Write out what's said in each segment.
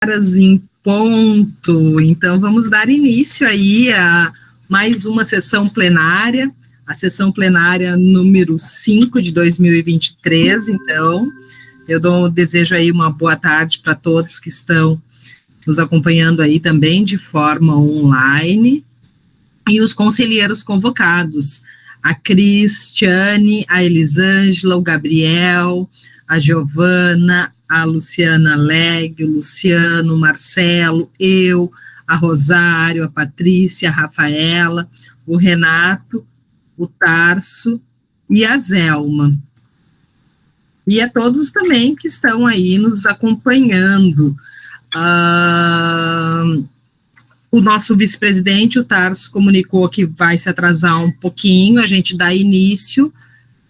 horas em ponto. Então, vamos dar início aí a mais uma sessão plenária, a sessão plenária número 5 de 2023. Então, eu desejo aí uma boa tarde para todos que estão nos acompanhando aí também de forma online, e os conselheiros convocados, a Cristiane, a Elisângela, o Gabriel, a Giovana, a Luciana Leg, o Luciano, o Marcelo, eu, a Rosário, a Patrícia, a Rafaela, o Renato, o Tarso e a Zelma. E a todos também que estão aí nos acompanhando. O nosso vice-presidente, o Tarso, comunicou que vai se atrasar um pouquinho, a gente dá início.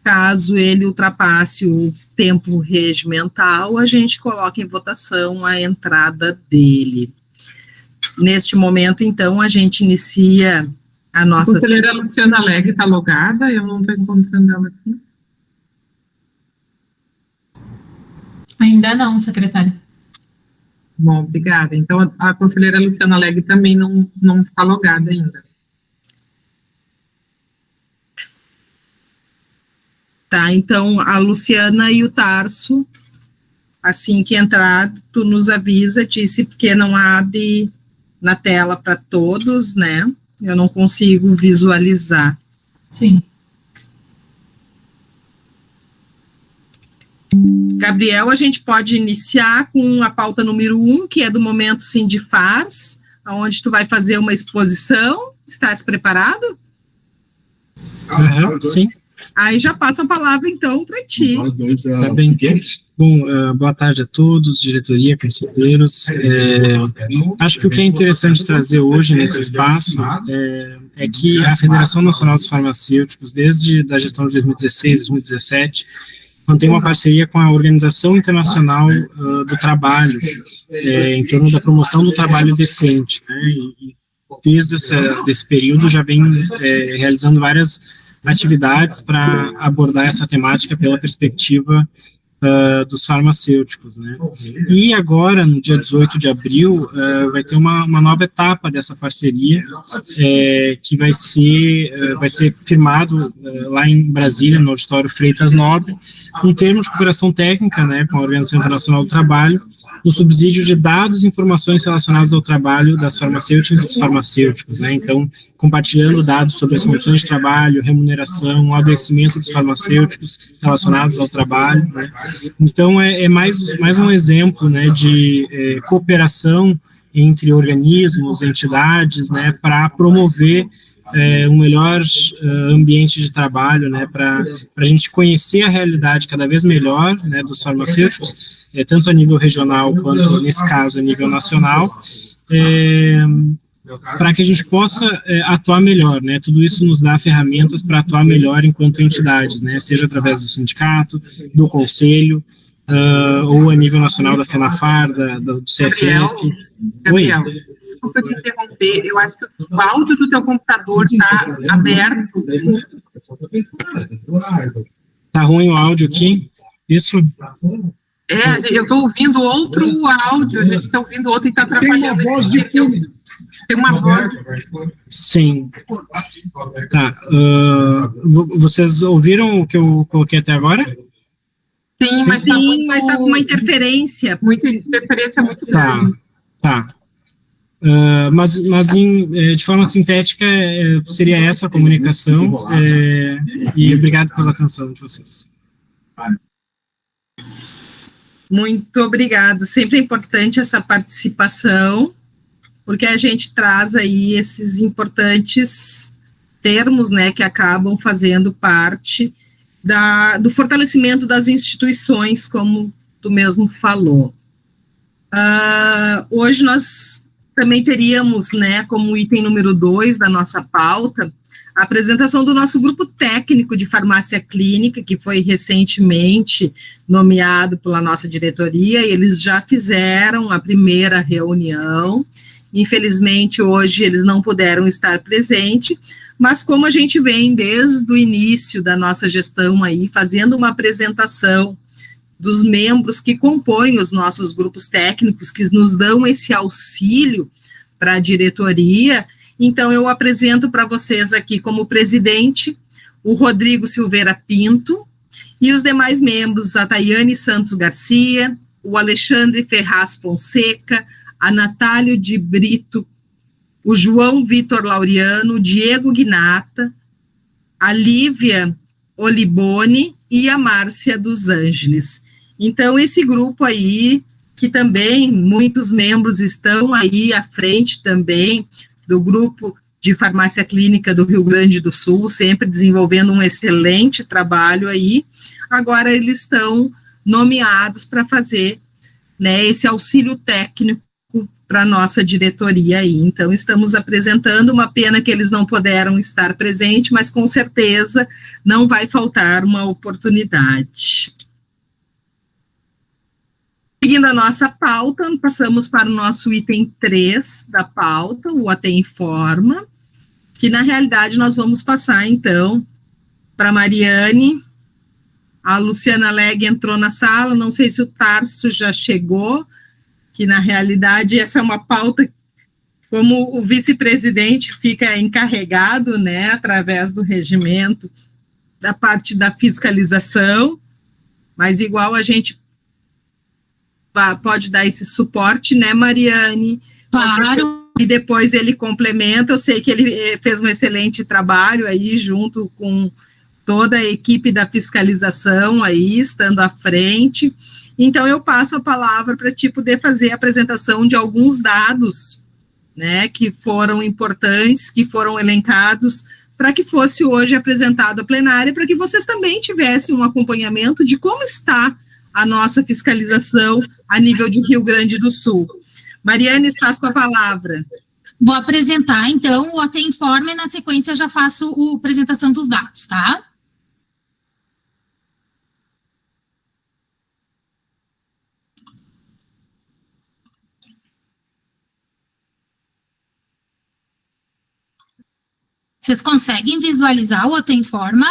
Caso ele ultrapasse o tempo regimental, a gente coloca em votação a entrada dele. Neste momento, então, a gente inicia a nossa... A conselheira Luciana Leg está logada, eu não estou encontrando ela aqui. Ainda não, secretária. Bom, obrigada. Então, a conselheira Luciana Leg também não está logada ainda. Tá, então a Luciana e o Tarso, assim que entrar, tu nos avisa, disse, porque não abre na tela para todos, né? Eu não consigo visualizar. Sim. Gabriel, a gente pode iniciar com a pauta número 1, que é do Momento Sindifars, onde tu vai fazer uma exposição. Estás preparado? Sim. Aí já passa a palavra, então, para ti. Tá bem. Bom, boa tarde a todos, diretoria, conselheiros. Acho que o que é interessante trazer hoje nesse espaço é que a Federação Nacional dos Farmacêuticos, desde a gestão de 2016, 2017, mantém uma parceria com a Organização Internacional do Trabalho, em torno da promoção do trabalho decente, né? E desde desse período já vem realizando várias atividades para abordar essa temática pela perspectiva dos farmacêuticos, né? E agora, no dia 18 de abril, vai ter uma nova etapa dessa parceria, que vai ser firmado lá em Brasília, no auditório Freitas Nobre, um termo de cooperação técnica, né, com a Organização Internacional do Trabalho, no subsídio de dados e informações relacionados ao trabalho das farmacêuticas e dos farmacêuticos, né? Então, compartilhando dados sobre as condições de trabalho, remuneração, o adoecimento dos farmacêuticos relacionados ao trabalho, né? Então, é mais um exemplo, né, de cooperação entre organismos, entidades, né, para promover um melhor ambiente de trabalho, né, para a gente conhecer a realidade cada vez melhor, né, dos farmacêuticos, tanto a nível regional quanto, nesse caso, a nível nacional, para que a gente possa atuar melhor, né? Tudo isso nos dá ferramentas para atuar melhor enquanto entidades, né? Seja através do sindicato, do conselho, ou a nível nacional da FENAFAR, do CFF. Gabriel, desculpa te interromper, eu acho que o áudio do teu computador está aberto. Tá ruim o áudio aqui? Isso? Eu estou ouvindo outro áudio, a gente está ouvindo outro e está atrapalhando. Tem uma voz de fundo. Tem uma voz. Sim. Tá. Vocês ouviram o que eu coloquei até agora? Sim, mas está com uma interferência. Muita interferência muito grande. Tá. Mas de forma sintética, seria essa a comunicação, e obrigado pela atenção de vocês. Muito obrigado. Sempre é importante essa participação, porque a gente traz aí esses importantes termos, né, que acabam fazendo parte do fortalecimento das instituições, como tu mesmo falou. Hoje nós também teríamos, né, como item número 2 da nossa pauta, a apresentação do nosso grupo técnico de farmácia clínica, que foi recentemente nomeado pela nossa diretoria, e eles já fizeram a primeira reunião. Infelizmente, hoje eles não puderam estar presentes, mas como a gente vem desde o início da nossa gestão aí, fazendo uma apresentação dos membros que compõem os nossos grupos técnicos, que nos dão esse auxílio para a diretoria. Então, eu apresento para vocês aqui como presidente o Rodrigo Silveira Pinto e os demais membros, a Tayane Santos Garcia, o Alexandre Ferraz Fonseca, a Natálio de Brito, o João Vitor Laureano, o Diego Guinata, a Lívia Olibone e a Márcia dos Ângeles. Então, esse grupo aí, que também muitos membros estão aí à frente também do grupo de farmácia clínica do Rio Grande do Sul, sempre desenvolvendo um excelente trabalho aí, agora eles estão nomeados para fazer, né, esse auxílio técnico para a nossa diretoria aí. Então, estamos apresentando, uma pena que eles não puderam estar presentes, mas com certeza não vai faltar uma oportunidade. Seguindo a nossa pauta, passamos para o nosso item 3 da pauta, o AT Informa, que na realidade nós vamos passar, então, para a Mariane. A Luciana Leg entrou na sala, não sei se o Tarso já chegou, que na realidade essa é uma pauta, como o vice-presidente fica encarregado, né, através do regimento, da parte da fiscalização, mas igual a gente pode dar esse suporte, né, Mariane? Claro. E depois ele complementa, eu sei que ele fez um excelente trabalho aí, junto com toda a equipe da fiscalização aí, estando à frente. Então, eu passo a palavra para ti poder fazer a apresentação de alguns dados, né, que foram importantes, que foram elencados, para que fosse hoje apresentado à plenária, para que vocês também tivessem um acompanhamento de como está a nossa fiscalização a nível de Rio Grande do Sul. Mariane, está com a palavra. Vou apresentar, então, o AT Informa e, na sequência, já faço a apresentação dos dados, tá? Vocês conseguem visualizar o AT Informa?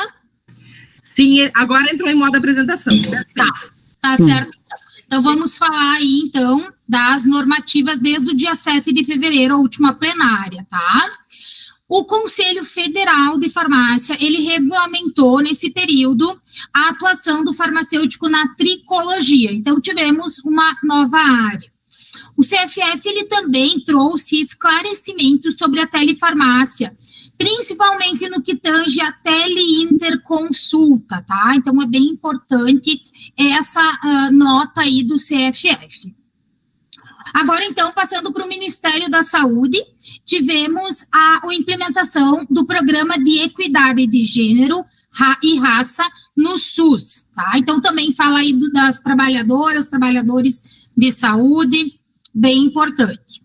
Sim, agora entrou em modo apresentação. Tá certo. Então, vamos falar aí, então, das normativas desde o dia 7 de fevereiro, a última plenária, tá? O Conselho Federal de Farmácia, ele regulamentou, nesse período, a atuação do farmacêutico na tricologia. Então, tivemos uma nova área. O CFF, ele também trouxe esclarecimentos sobre a telefarmácia, principalmente no que tange a teleinterconsulta, tá? Então, é bem importante essa nota aí do CFF. Agora, então, passando para o Ministério da Saúde, tivemos a implementação do Programa de Equidade de Gênero e Raça no SUS, tá? Então, também fala aí das trabalhadoras, trabalhadores de saúde, bem importante.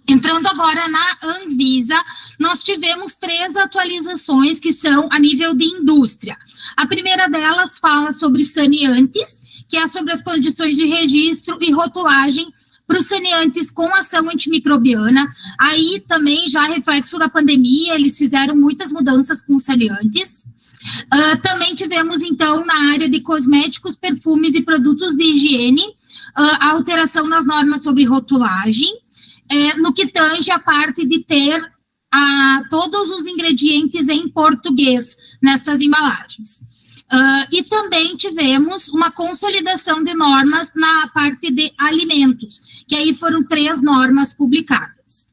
Entrando agora na Anvisa, nós tivemos 3 atualizações que são a nível de indústria. A primeira delas fala sobre saneantes, que é sobre as condições de registro e rotulagem para os saneantes com ação antimicrobiana. Aí também já reflexo da pandemia, eles fizeram muitas mudanças com saneantes. Também tivemos, então, na área de cosméticos, perfumes e produtos de higiene, a alteração nas normas sobre rotulagem, no que tange a parte de ter todos os ingredientes em português nestas embalagens. E também tivemos uma consolidação de normas na parte de alimentos, que aí foram 3 normas publicadas.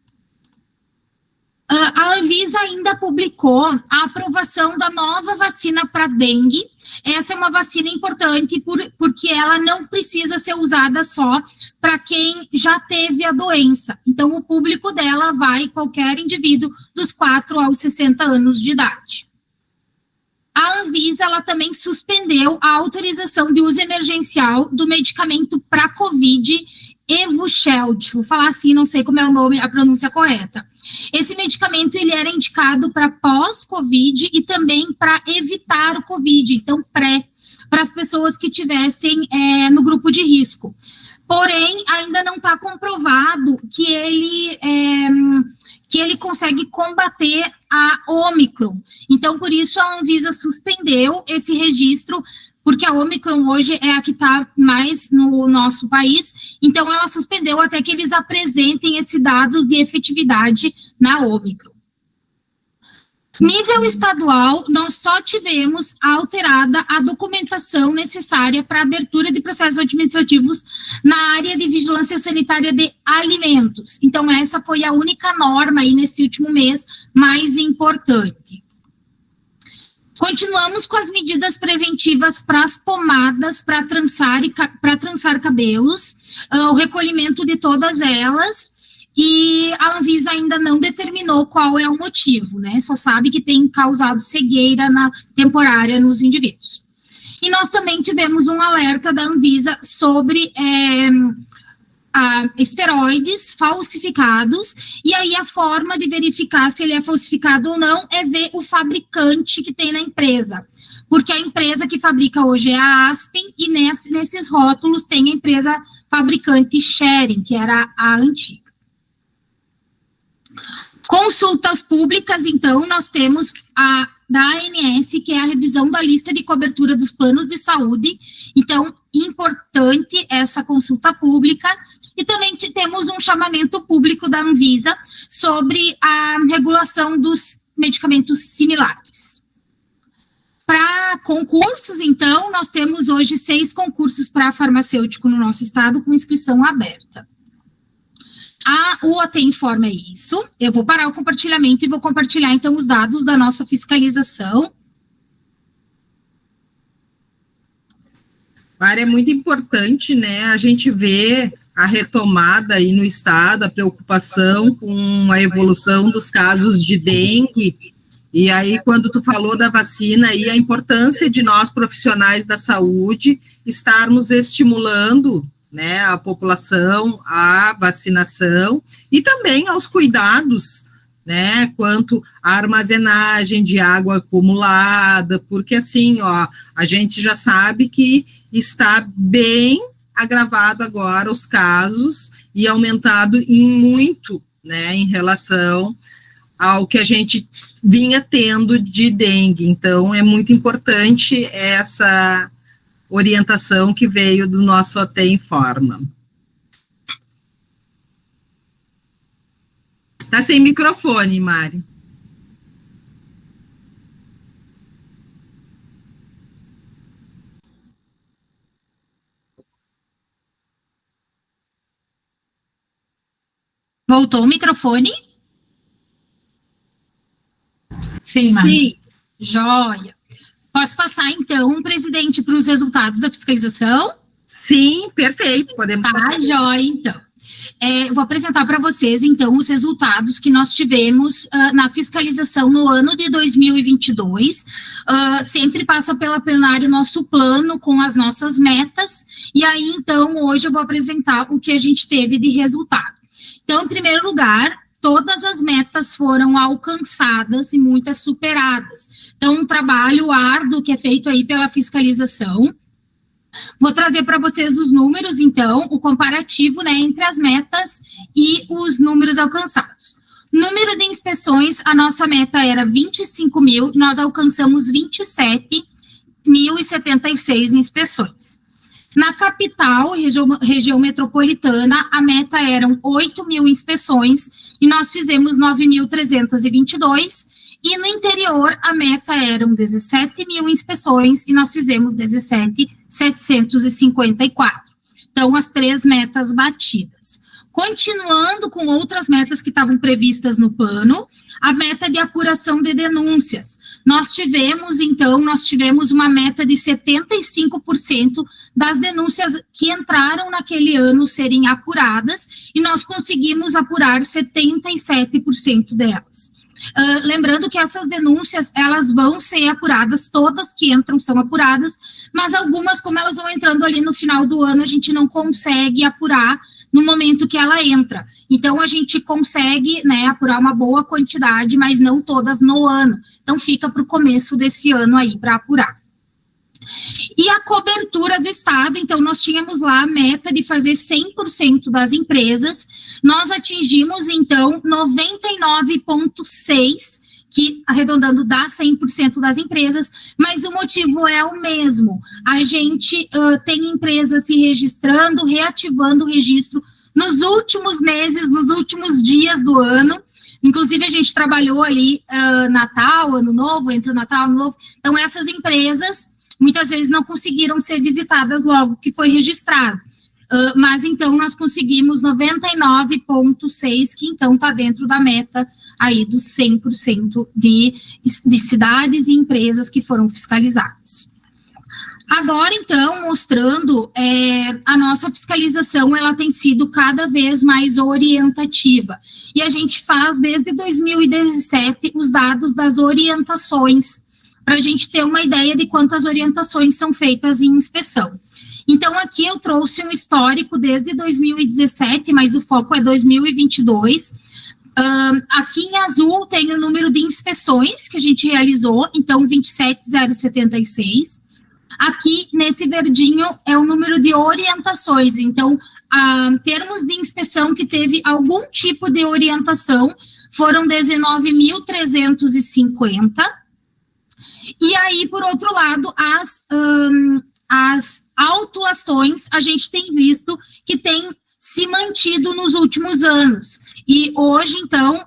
A Anvisa ainda publicou a aprovação da nova vacina para dengue. Essa é uma vacina importante porque ela não precisa ser usada só para quem já teve a doença. Então, o público dela vai qualquer indivíduo dos 4 aos 60 anos de idade. A Anvisa, ela também suspendeu a autorização de uso emergencial do medicamento para COVID, Evusheld, vou falar assim, não sei como é o nome, a pronúncia correta. Esse medicamento, ele era indicado para pós-Covid e também para evitar o Covid, então para as pessoas que tivessem no grupo de risco. Porém, ainda não está comprovado que ele consegue combater a Ômicron. Então, por isso, a Anvisa suspendeu esse registro porque a Omicron hoje é a que está mais no nosso país, então ela suspendeu até que eles apresentem esse dado de efetividade na Omicron. Nível estadual, nós só tivemos alterada a documentação necessária para abertura de processos administrativos na área de vigilância sanitária de alimentos. Então, essa foi a única norma aí nesse último mês mais importante. Continuamos com as medidas preventivas para as pomadas, para trançar cabelos, o recolhimento de todas elas, e a Anvisa ainda não determinou qual é o motivo, né? Só sabe que tem causado cegueira temporária nos indivíduos. E nós também tivemos um alerta da Anvisa sobre esteroides falsificados, e aí a forma de verificar se ele é falsificado ou não é ver o fabricante que tem na empresa, porque a empresa que fabrica hoje é a Aspen, e nesses rótulos tem a empresa fabricante Schering, que era a antiga. Consultas públicas, então, nós temos a da ANS, que é a revisão da lista de cobertura dos planos de saúde, então, importante essa consulta pública, e também temos um chamamento público da Anvisa sobre a regulação dos medicamentos similares. Para concursos, então, nós temos hoje 6 concursos para farmacêutico no nosso estado, com inscrição aberta. O OT informa isso. Eu vou parar o compartilhamento e vou compartilhar, então, os dados da nossa fiscalização. É muito importante, né, a gente vê a retomada aí no estado, a preocupação com a evolução dos casos de dengue, e aí quando tu falou da vacina aí, a importância de nós profissionais da saúde estarmos estimulando, né, a população à vacinação e também aos cuidados, né, quanto à armazenagem de água acumulada, porque assim, ó, a gente já sabe que está bem agravado agora os casos e aumentado em muito, né, em relação ao que a gente vinha tendo de dengue. Então, é muito importante essa orientação que veio do nosso OT Informa. Tá sem microfone, Mari. Voltou o microfone? Sim, Mari. Sim. Joia. Posso passar, então, presidente, para os resultados da fiscalização? Sim, perfeito, podemos passar. Joia, então. Vou apresentar para vocês, então, os resultados que nós tivemos na fiscalização no ano de 2022. Sempre passa pela plenária o nosso plano com as nossas metas, e aí, então, hoje eu vou apresentar o que a gente teve de resultado. Então, em primeiro lugar, todas as metas foram alcançadas e muitas superadas. Então, um trabalho árduo que é feito aí pela fiscalização. Vou trazer para vocês os números, então, o comparativo, né, entre as metas e os números alcançados. Número de inspeções, a nossa meta era 25 mil, nós alcançamos 27.076 inspeções. Na capital, região metropolitana, a meta eram 8 mil inspeções e nós fizemos 9.322. E no interior, a meta eram 17 mil inspeções e nós fizemos 17.754. Então, as 3 metas batidas. Continuando com outras metas que estavam previstas no plano, a meta de apuração de denúncias. Nós tivemos uma meta de 75% das denúncias que entraram naquele ano serem apuradas, e nós conseguimos apurar 77% delas. Lembrando que essas denúncias, elas vão ser apuradas, todas que entram são apuradas, mas algumas, como elas vão entrando ali no final do ano, a gente não consegue apurar no momento que ela entra. Então, a gente consegue, né, apurar uma boa quantidade, mas não todas no ano. Então, fica para o começo desse ano aí para apurar. E a cobertura do estado, então, nós tínhamos lá a meta de fazer 100% das empresas, nós atingimos, então, 99,6%, que, arredondando, dá 100% das empresas, mas o motivo é o mesmo. A gente tem empresas se registrando, reativando o registro nos últimos meses, nos últimos dias do ano. Inclusive, a gente trabalhou ali Natal, Ano Novo, entre o Natal e o Ano Novo. Então, essas empresas, muitas vezes, não conseguiram ser visitadas logo que foi registrado. Mas, então, nós conseguimos 99,6%, que, então, está dentro da meta aí dos 100% de cidades e empresas que foram fiscalizadas. Agora, então, mostrando a nossa fiscalização, ela tem sido cada vez mais orientativa. E a gente faz, desde 2017, os dados das orientações, para a gente ter uma ideia de quantas orientações são feitas em inspeção. Então, aqui eu trouxe um histórico desde 2017, mas o foco é 2022. Aqui em azul tem o número de inspeções que a gente realizou, então 27.076. Aqui, nesse verdinho, é o número de orientações. Então, termos de inspeção que teve algum tipo de orientação foram 19.350. E aí, por outro lado, as autuações, a gente tem visto que tem se mantido nos últimos anos. E hoje, então,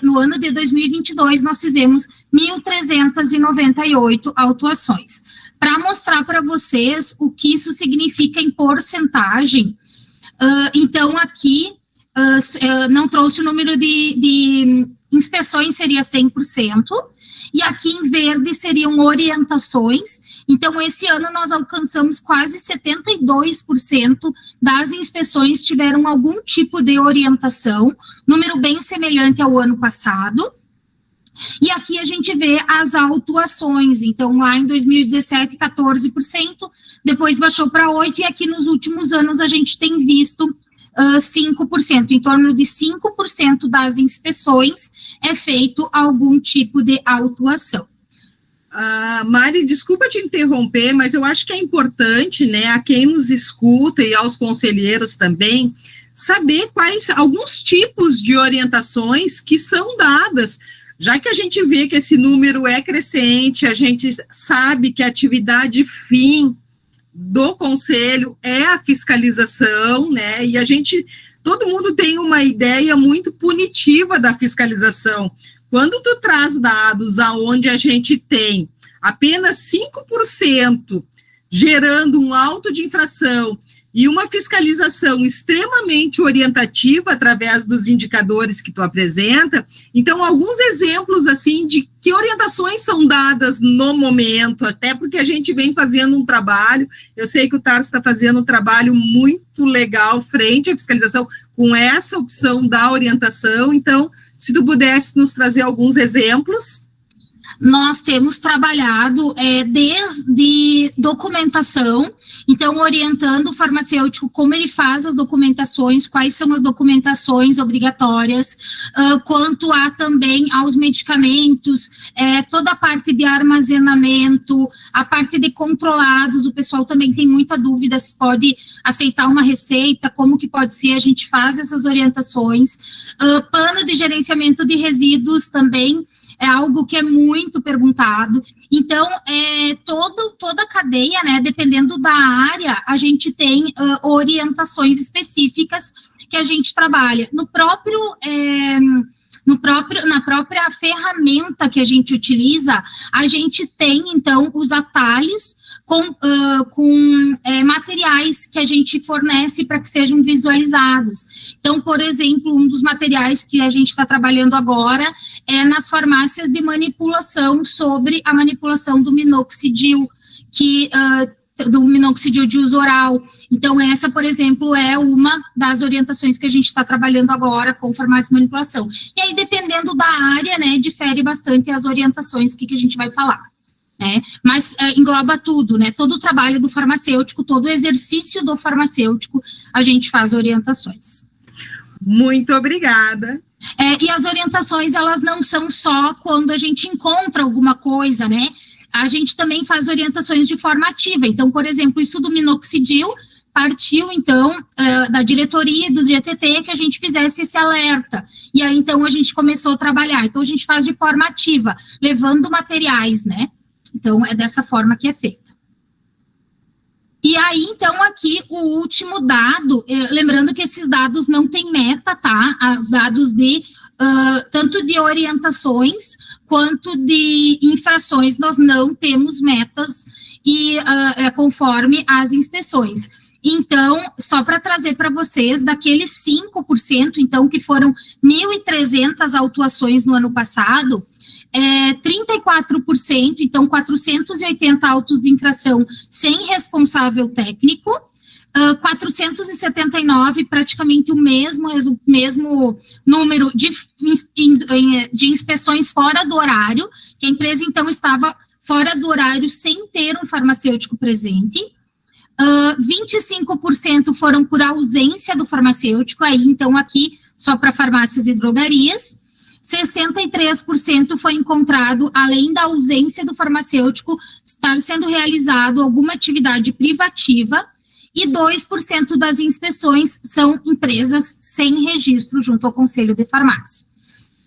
no ano de 2022, nós fizemos 1.398 autuações. Para mostrar para vocês o que isso significa em porcentagem, então, aqui, não trouxe o número de inspeções, seria 100%, e aqui em verde seriam orientações. Então, esse ano nós alcançamos quase 72% das inspeções tiveram algum tipo de orientação, número bem semelhante ao ano passado. E aqui a gente vê as autuações. Então, lá em 2017, 14%, depois baixou para 8%, e aqui nos últimos anos a gente tem visto 5%, em torno de 5% das inspeções é feito algum tipo de autuação. Mari, desculpa te interromper, mas eu acho que é importante, né, a quem nos escuta e aos conselheiros também, saber quais alguns tipos de orientações que são dadas, já que a gente vê que esse número é crescente, a gente sabe que a atividade fim do conselho é a fiscalização, né, e todo mundo tem uma ideia muito punitiva da fiscalização. Quando tu traz dados aonde a gente tem apenas 5% gerando um auto de infração e uma fiscalização extremamente orientativa através dos indicadores que tu apresenta, então alguns exemplos assim de que orientações são dadas no momento, até porque a gente vem fazendo um trabalho, eu sei que o Tarso está fazendo um trabalho muito legal frente à fiscalização com essa opção da orientação, então se tu pudesse nos trazer alguns exemplos. Nós temos trabalhado desde documentação, então orientando o farmacêutico como ele faz as documentações, quais são as documentações obrigatórias, quanto a também aos medicamentos, toda a parte de armazenamento, a parte de controlados, o pessoal também tem muita dúvida se pode aceitar uma receita, como que pode ser, a gente faz essas orientações, plano de gerenciamento de resíduos também, é algo que é muito perguntado. Então, toda a cadeia, né, dependendo da área, a gente tem orientações específicas que a gente trabalha. Na própria ferramenta que a gente utiliza, a gente tem, então, os atalhos com materiais que a gente fornece para que sejam visualizados. Então, por exemplo, um dos materiais que a gente está trabalhando agora é nas farmácias de manipulação, sobre a manipulação do minoxidil, do minoxidil de uso oral. Então, essa, por exemplo, é uma das orientações que a gente está trabalhando agora com farmácia de manipulação. E aí, dependendo da área, né, difere bastante as orientações, o que a gente vai falar. Mas engloba tudo, né? Todo o trabalho do farmacêutico, todo o exercício do farmacêutico, a gente faz orientações. Muito obrigada. E as orientações, elas não são só quando a gente encontra alguma coisa, né? A gente também faz orientações de forma ativa. Então, por exemplo, isso do minoxidil, partiu, então, da diretoria e do GTT que a gente fizesse esse alerta. E aí, então, a gente começou a trabalhar. Então, a gente faz de forma ativa, levando materiais, né? Então, é dessa forma que é feita. E aí, então, aqui, o último dado, lembrando que esses dados não têm meta, tá? Os dados de, tanto de orientações, quanto de infrações, nós não temos metas e conforme as inspeções. Então, só para trazer para vocês, daqueles 5%, então, que foram 1.300 autuações no ano passado, 34%, então, 480 autos de infração sem responsável técnico, 479, praticamente o mesmo número de inspeções fora do horário, que a empresa, então, estava fora do horário sem ter um farmacêutico presente. 25% foram por ausência do farmacêutico, aí, então, aqui, só para farmácias e drogarias. 63% foi encontrado, além da ausência do farmacêutico, estar sendo realizado alguma atividade privativa, e 2% das inspeções são empresas sem registro junto ao Conselho de Farmácia.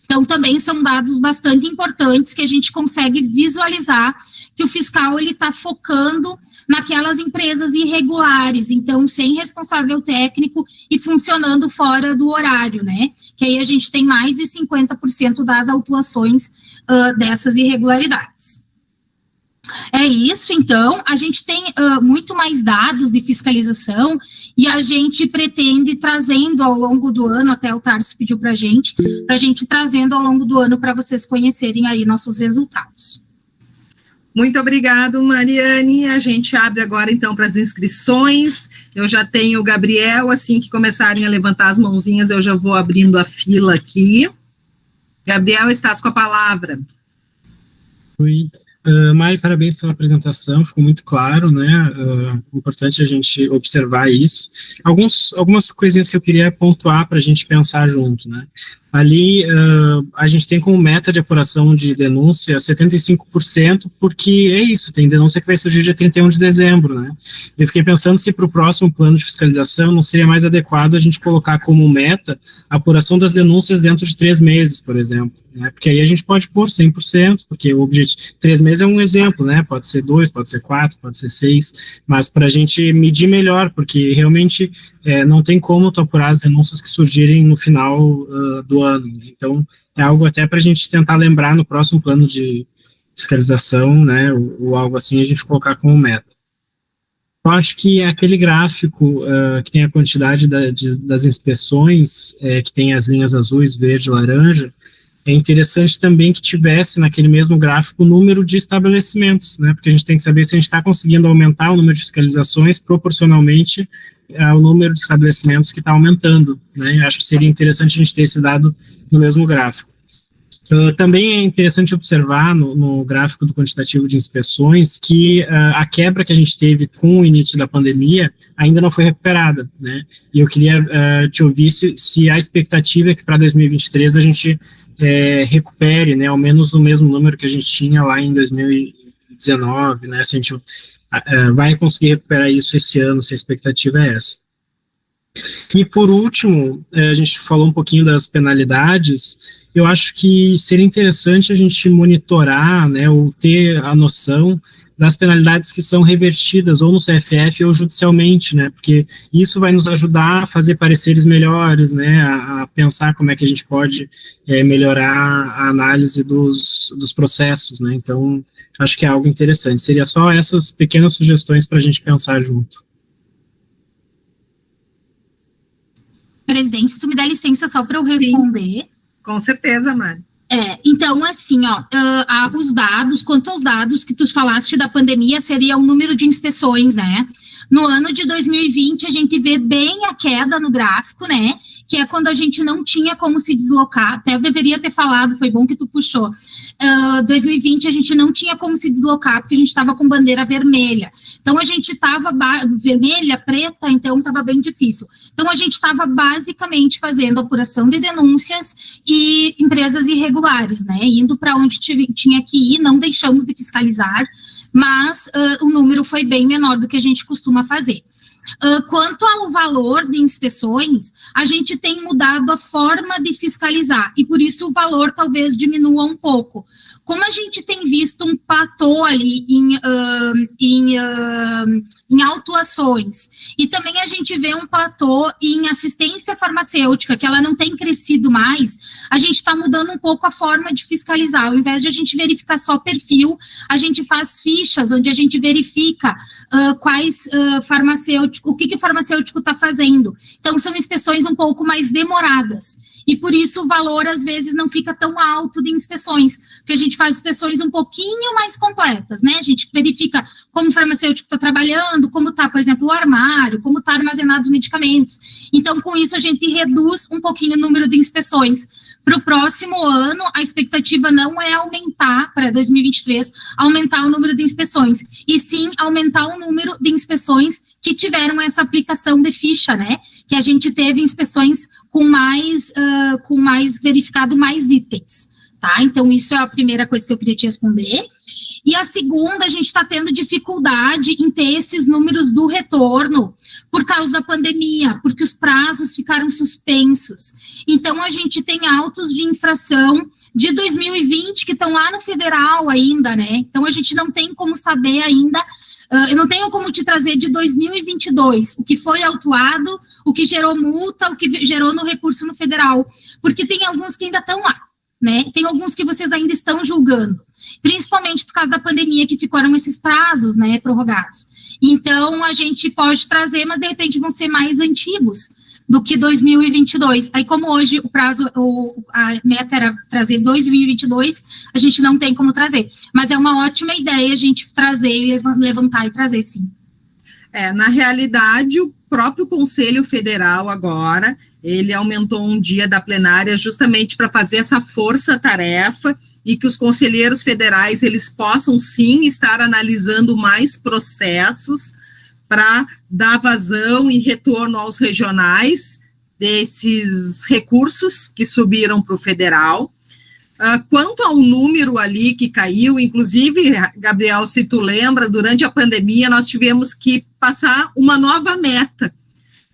Então, também são dados bastante importantes que a gente consegue visualizar que o fiscal ele está focando naquelas empresas irregulares, então, sem responsável técnico e funcionando fora do horário, né? Que aí a gente tem mais de 50% das autuações dessas irregularidades. É isso, então, a gente tem muito mais dados de fiscalização e a gente pretende trazendo ao longo do ano, até o Tarso pediu para a gente trazendo ao longo do ano para vocês conhecerem aí nossos resultados. Muito obrigado, Mariane. A gente abre agora, então, para as inscrições. Eu já tenho o Gabriel, assim que começarem a levantar as mãozinhas, eu já vou abrindo a fila aqui. Gabriel, estás com a palavra. Oi. Mari, parabéns pela apresentação, ficou muito claro, né, importante a gente observar isso. Algumas coisinhas que eu queria pontuar para a gente pensar junto, né. Ali, a gente tem como meta de apuração de denúncia 75%, porque é isso, tem denúncia que vai surgir dia 31 de dezembro, né. Eu fiquei pensando se para o próximo plano de fiscalização não seria mais adequado a gente colocar como meta a apuração das denúncias dentro de 3 meses, por exemplo, né, porque aí a gente pode pôr 100%, porque o objetivo, 3 meses é um exemplo, né, pode ser 2, pode ser 4, pode ser 6, mas para a gente medir melhor, porque realmente não tem como tu apurar as denúncias que surgirem no final do ano. Então, é algo até para a gente tentar lembrar no próximo plano de fiscalização, né, ou algo assim, a gente colocar como meta. Eu acho que aquele gráfico que tem a quantidade das inspeções, que tem as linhas azuis, verde, laranja, é interessante também que tivesse naquele mesmo gráfico o número de estabelecimentos, né, porque a gente tem que saber se a gente está conseguindo aumentar o número de fiscalizações proporcionalmente ao número de estabelecimentos que está aumentando, né. Acho que seria interessante a gente ter esse dado no mesmo gráfico. Também é interessante observar no gráfico do quantitativo de inspeções que a quebra que a gente teve com o início da pandemia ainda não foi recuperada, né, e eu queria te ouvir se a expectativa é que para 2023 a gente recupere, né, ao menos o mesmo número que a gente tinha lá em 2019, né, se a gente vai conseguir recuperar isso esse ano, se a expectativa é essa. E por último, a gente falou um pouquinho das penalidades. Eu acho que seria interessante a gente monitorar, né, ou ter a noção das penalidades que são revertidas ou no CFF ou judicialmente, né, porque isso vai nos ajudar a fazer pareceres melhores, né, a pensar como é que a gente pode melhorar a análise dos processos, né, então acho que é algo interessante. Seria só essas pequenas sugestões para a gente pensar junto. Presidente, se tu me dá licença só para eu responder. Sim, com certeza, Mari. Então, assim, os dados, quanto aos dados que tu falaste da pandemia, seria o número de inspeções, né? No ano de 2020, a gente vê bem a queda no gráfico, né? Que é quando a gente não tinha como se deslocar, até eu deveria ter falado, foi bom que tu puxou. 2020 a gente não tinha como se deslocar, porque a gente estava com bandeira vermelha. Então, a gente estava vermelha, preta, então estava bem difícil. Então, a gente estava basicamente fazendo apuração de denúncias e empresas irregulares, né? Indo para onde tinha que ir, não deixamos de fiscalizar, mas o número foi bem menor do que a gente costuma fazer. Quanto ao valor de inspeções, a gente tem mudado a forma de fiscalizar, e por isso o valor talvez diminua um pouco. Como a gente tem visto um platô ali em autuações, e também a gente vê um platô em assistência farmacêutica, que ela não tem crescido mais, a gente está mudando um pouco a forma de fiscalizar. Ao invés de a gente verificar só perfil, a gente faz fichas, onde a gente verifica quais farmacêuticos, o que o farmacêutico está fazendo. Então, são inspeções um pouco mais demoradas. E por isso o valor, às vezes, não fica tão alto de inspeções, porque a gente faz inspeções um pouquinho mais completas, né? A gente verifica como o farmacêutico está trabalhando, como está, por exemplo, o armário, como está armazenados os medicamentos. Então, com isso, a gente reduz um pouquinho o número de inspeções. Para o próximo ano, a expectativa não é aumentar, para 2023, aumentar o número de inspeções, e sim aumentar o número de inspeções que tiveram essa aplicação de ficha, né? Que a gente teve inspeções com mais verificado mais itens, tá? Então, isso é a primeira coisa que eu queria te responder. E a segunda, a gente está tendo dificuldade em ter esses números do retorno por causa da pandemia, porque os prazos ficaram suspensos. Então, a gente tem autos de infração de 2020 que estão lá no federal ainda, né? Então, a gente não tem como saber ainda. Eu não tenho como te trazer de 2022, o que foi autuado, o que gerou multa, o que gerou no recurso no federal, porque tem alguns que ainda estão lá, né? Tem alguns que vocês ainda estão julgando, principalmente por causa da pandemia, que ficaram esses prazos, né, prorrogados. Então, a gente pode trazer, mas de repente vão ser mais antigos do que 2022. Aí, como hoje o prazo, a meta era trazer 2022, a gente não tem como trazer. Mas é uma ótima ideia a gente trazer e levantar e trazer, sim. Na realidade, o próprio Conselho Federal agora, ele aumentou um dia da plenária justamente para fazer essa força-tarefa e que os conselheiros federais, eles possam, sim, estar analisando mais processos para dar vazão e retorno aos regionais desses recursos que subiram para o federal. Quanto ao número ali que caiu, inclusive, Gabriel, se tu lembra, durante a pandemia nós tivemos que passar uma nova meta,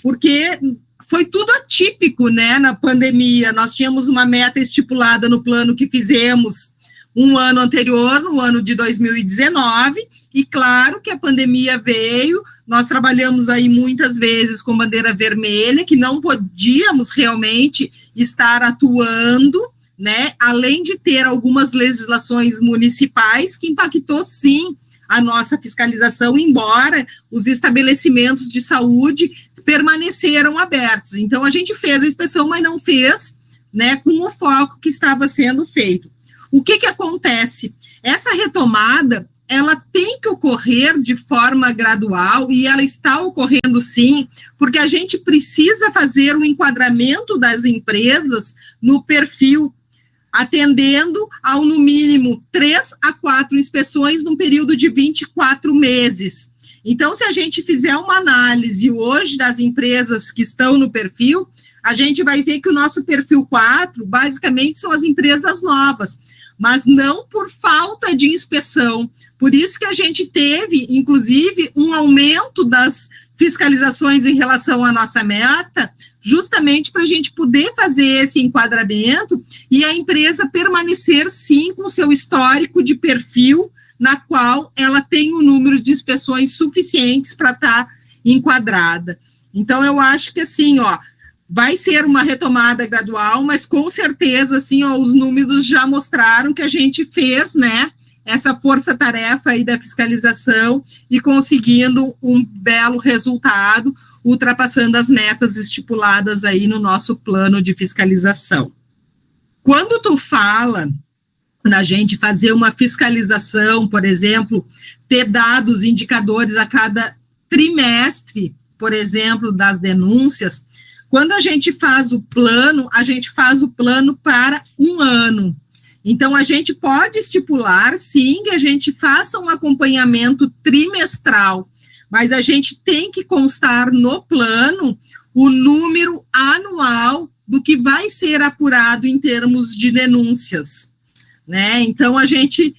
porque foi tudo atípico, né, na pandemia. Nós tínhamos uma meta estipulada no plano que fizemos um ano anterior, no ano de 2019, e claro que a pandemia veio. Nós trabalhamos aí muitas vezes com bandeira vermelha, que não podíamos realmente estar atuando, né, além de ter algumas legislações municipais que impactou, sim, a nossa fiscalização, embora os estabelecimentos de saúde permaneceram abertos. Então, a gente fez a inspeção, mas não fez, né, com o foco que estava sendo feito. O que acontece? Essa retomada, ela tem que ocorrer de forma gradual, e ela está ocorrendo sim, porque a gente precisa fazer um enquadramento das empresas no perfil, atendendo ao, no mínimo, 3 a 4 inspeções num período de 24 meses. Então, se a gente fizer uma análise hoje das empresas que estão no perfil, a gente vai ver que o nosso perfil 4, basicamente, são as empresas novas, mas não por falta de inspeção. Por isso que a gente teve, inclusive, um aumento das fiscalizações em relação à nossa meta, justamente para a gente poder fazer esse enquadramento e a empresa permanecer, sim, com o seu histórico de perfil, na qual ela tem um número de inspeções suficientes para estar enquadrada. Então, eu acho que, assim, vai ser uma retomada gradual, mas com certeza, assim, os números já mostraram que a gente fez, né, essa força-tarefa aí da fiscalização e conseguindo um belo resultado, ultrapassando as metas estipuladas aí no nosso plano de fiscalização. Quando tu fala na gente fazer uma fiscalização, por exemplo, ter dados, indicadores a cada trimestre, por exemplo, das denúncias, quando a gente faz o plano para um ano. Então, a gente pode estipular, sim, que a gente faça um acompanhamento trimestral, mas a gente tem que constar no plano o número anual do que vai ser apurado em termos de denúncias, né? Então, a gente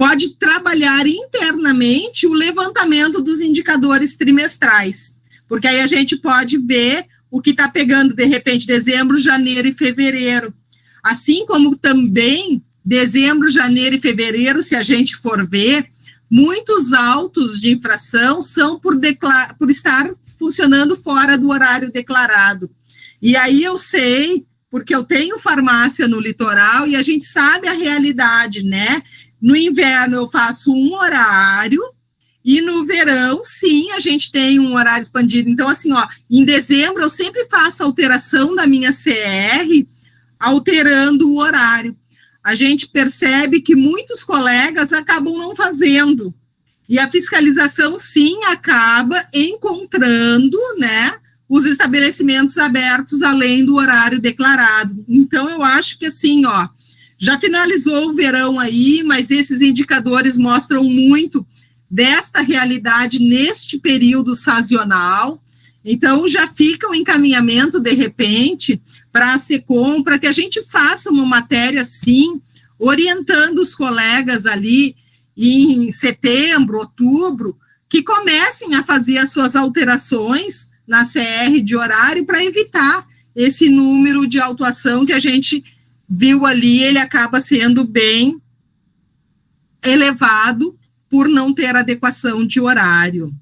pode trabalhar internamente o levantamento dos indicadores trimestrais, porque aí a gente pode ver o que está pegando, de repente, dezembro, janeiro e fevereiro. Assim como também dezembro, janeiro e fevereiro, se a gente for ver, muitos autos de infração são por estar funcionando fora do horário declarado. E aí eu sei, porque eu tenho farmácia no litoral e a gente sabe a realidade, né? No inverno eu faço um horário e no verão, sim, a gente tem um horário expandido. Então, assim, ó, em dezembro eu sempre faço alteração da minha CR, alterando o horário. A gente percebe que muitos colegas acabam não fazendo. E a fiscalização, sim, acaba encontrando, né, os estabelecimentos abertos além do horário declarado. Então, eu acho que, assim, ó, já finalizou o verão aí, mas esses indicadores mostram muito desta realidade neste período sazonal. Então, já fica o encaminhamento, de repente, para a SECOM, para que a gente faça uma matéria, sim, orientando os colegas ali em setembro, outubro, que comecem a fazer as suas alterações na CR de horário para evitar esse número de autuação que a gente viu ali, ele acaba sendo bem elevado por não ter adequação de horário.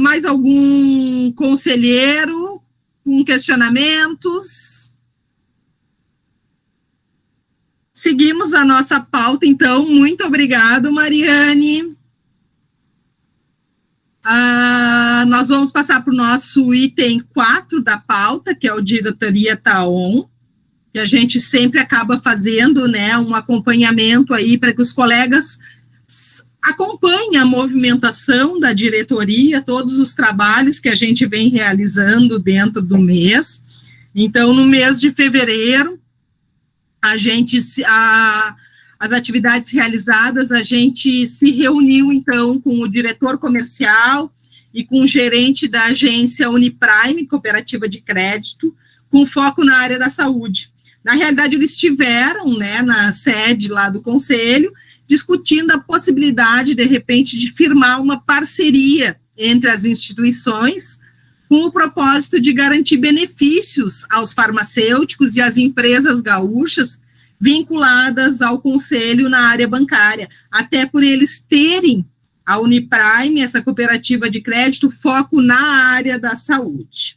Mais algum conselheiro com questionamentos? Seguimos a nossa pauta, então. Muito obrigado, Mariane. Nós vamos passar para o nosso item 4 da pauta, que é o Diretoria TAON, que a gente sempre acaba fazendo, né, um acompanhamento aí para que os colegas acompanhem a movimentação da diretoria, todos os trabalhos que a gente vem realizando dentro do mês. Então, no mês de fevereiro, as atividades realizadas, a gente se reuniu, então, com o diretor comercial e com o gerente da agência Uniprime, Cooperativa de Crédito, com foco na área da saúde. Na realidade, eles estiveram, né, na sede lá do conselho, discutindo a possibilidade, de repente, de firmar uma parceria entre as instituições, com o propósito de garantir benefícios aos farmacêuticos e às empresas gaúchas vinculadas ao conselho na área bancária, até por eles terem a Uniprime, essa cooperativa de crédito, foco na área da saúde.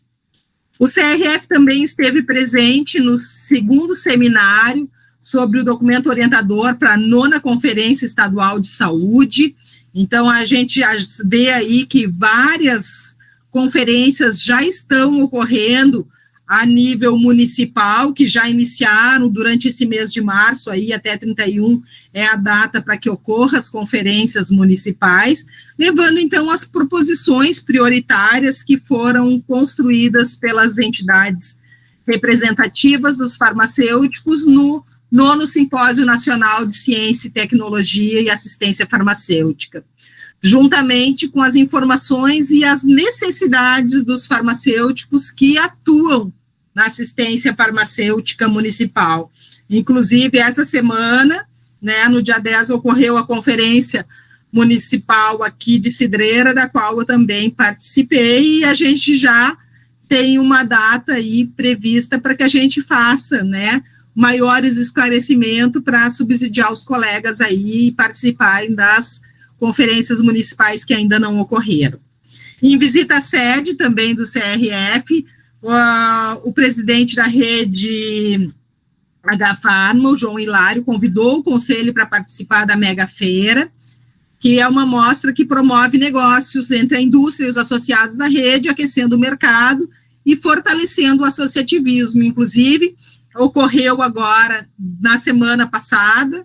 O CRF também esteve presente no segundo seminário sobre o documento orientador para a 9ª Conferência Estadual de Saúde. Então, a gente vê aí que várias conferências já estão ocorrendo a nível municipal, que já iniciaram durante esse mês de março, aí até 31 é a data para que ocorram as conferências municipais, levando, então, as proposições prioritárias que foram construídas pelas entidades representativas dos farmacêuticos no 9º Simpósio Nacional de Ciência e Tecnologia e Assistência Farmacêutica, juntamente com as informações e as necessidades dos farmacêuticos que atuam na assistência farmacêutica municipal. Inclusive, essa semana, né, no dia 10, ocorreu a conferência municipal aqui de Cidreira, da qual eu também participei, e a gente já tem uma data aí prevista para que a gente faça, né, maiores esclarecimentos para subsidiar os colegas aí e participarem das conferências municipais que ainda não ocorreram. Em visita à sede também do CRF, o presidente da rede H-Farma, o João Hilário, convidou o conselho para participar da Mega Feira, que é uma mostra que promove negócios entre a indústria e os associados da rede, aquecendo o mercado e fortalecendo o associativismo. Inclusive, ocorreu agora, na semana passada,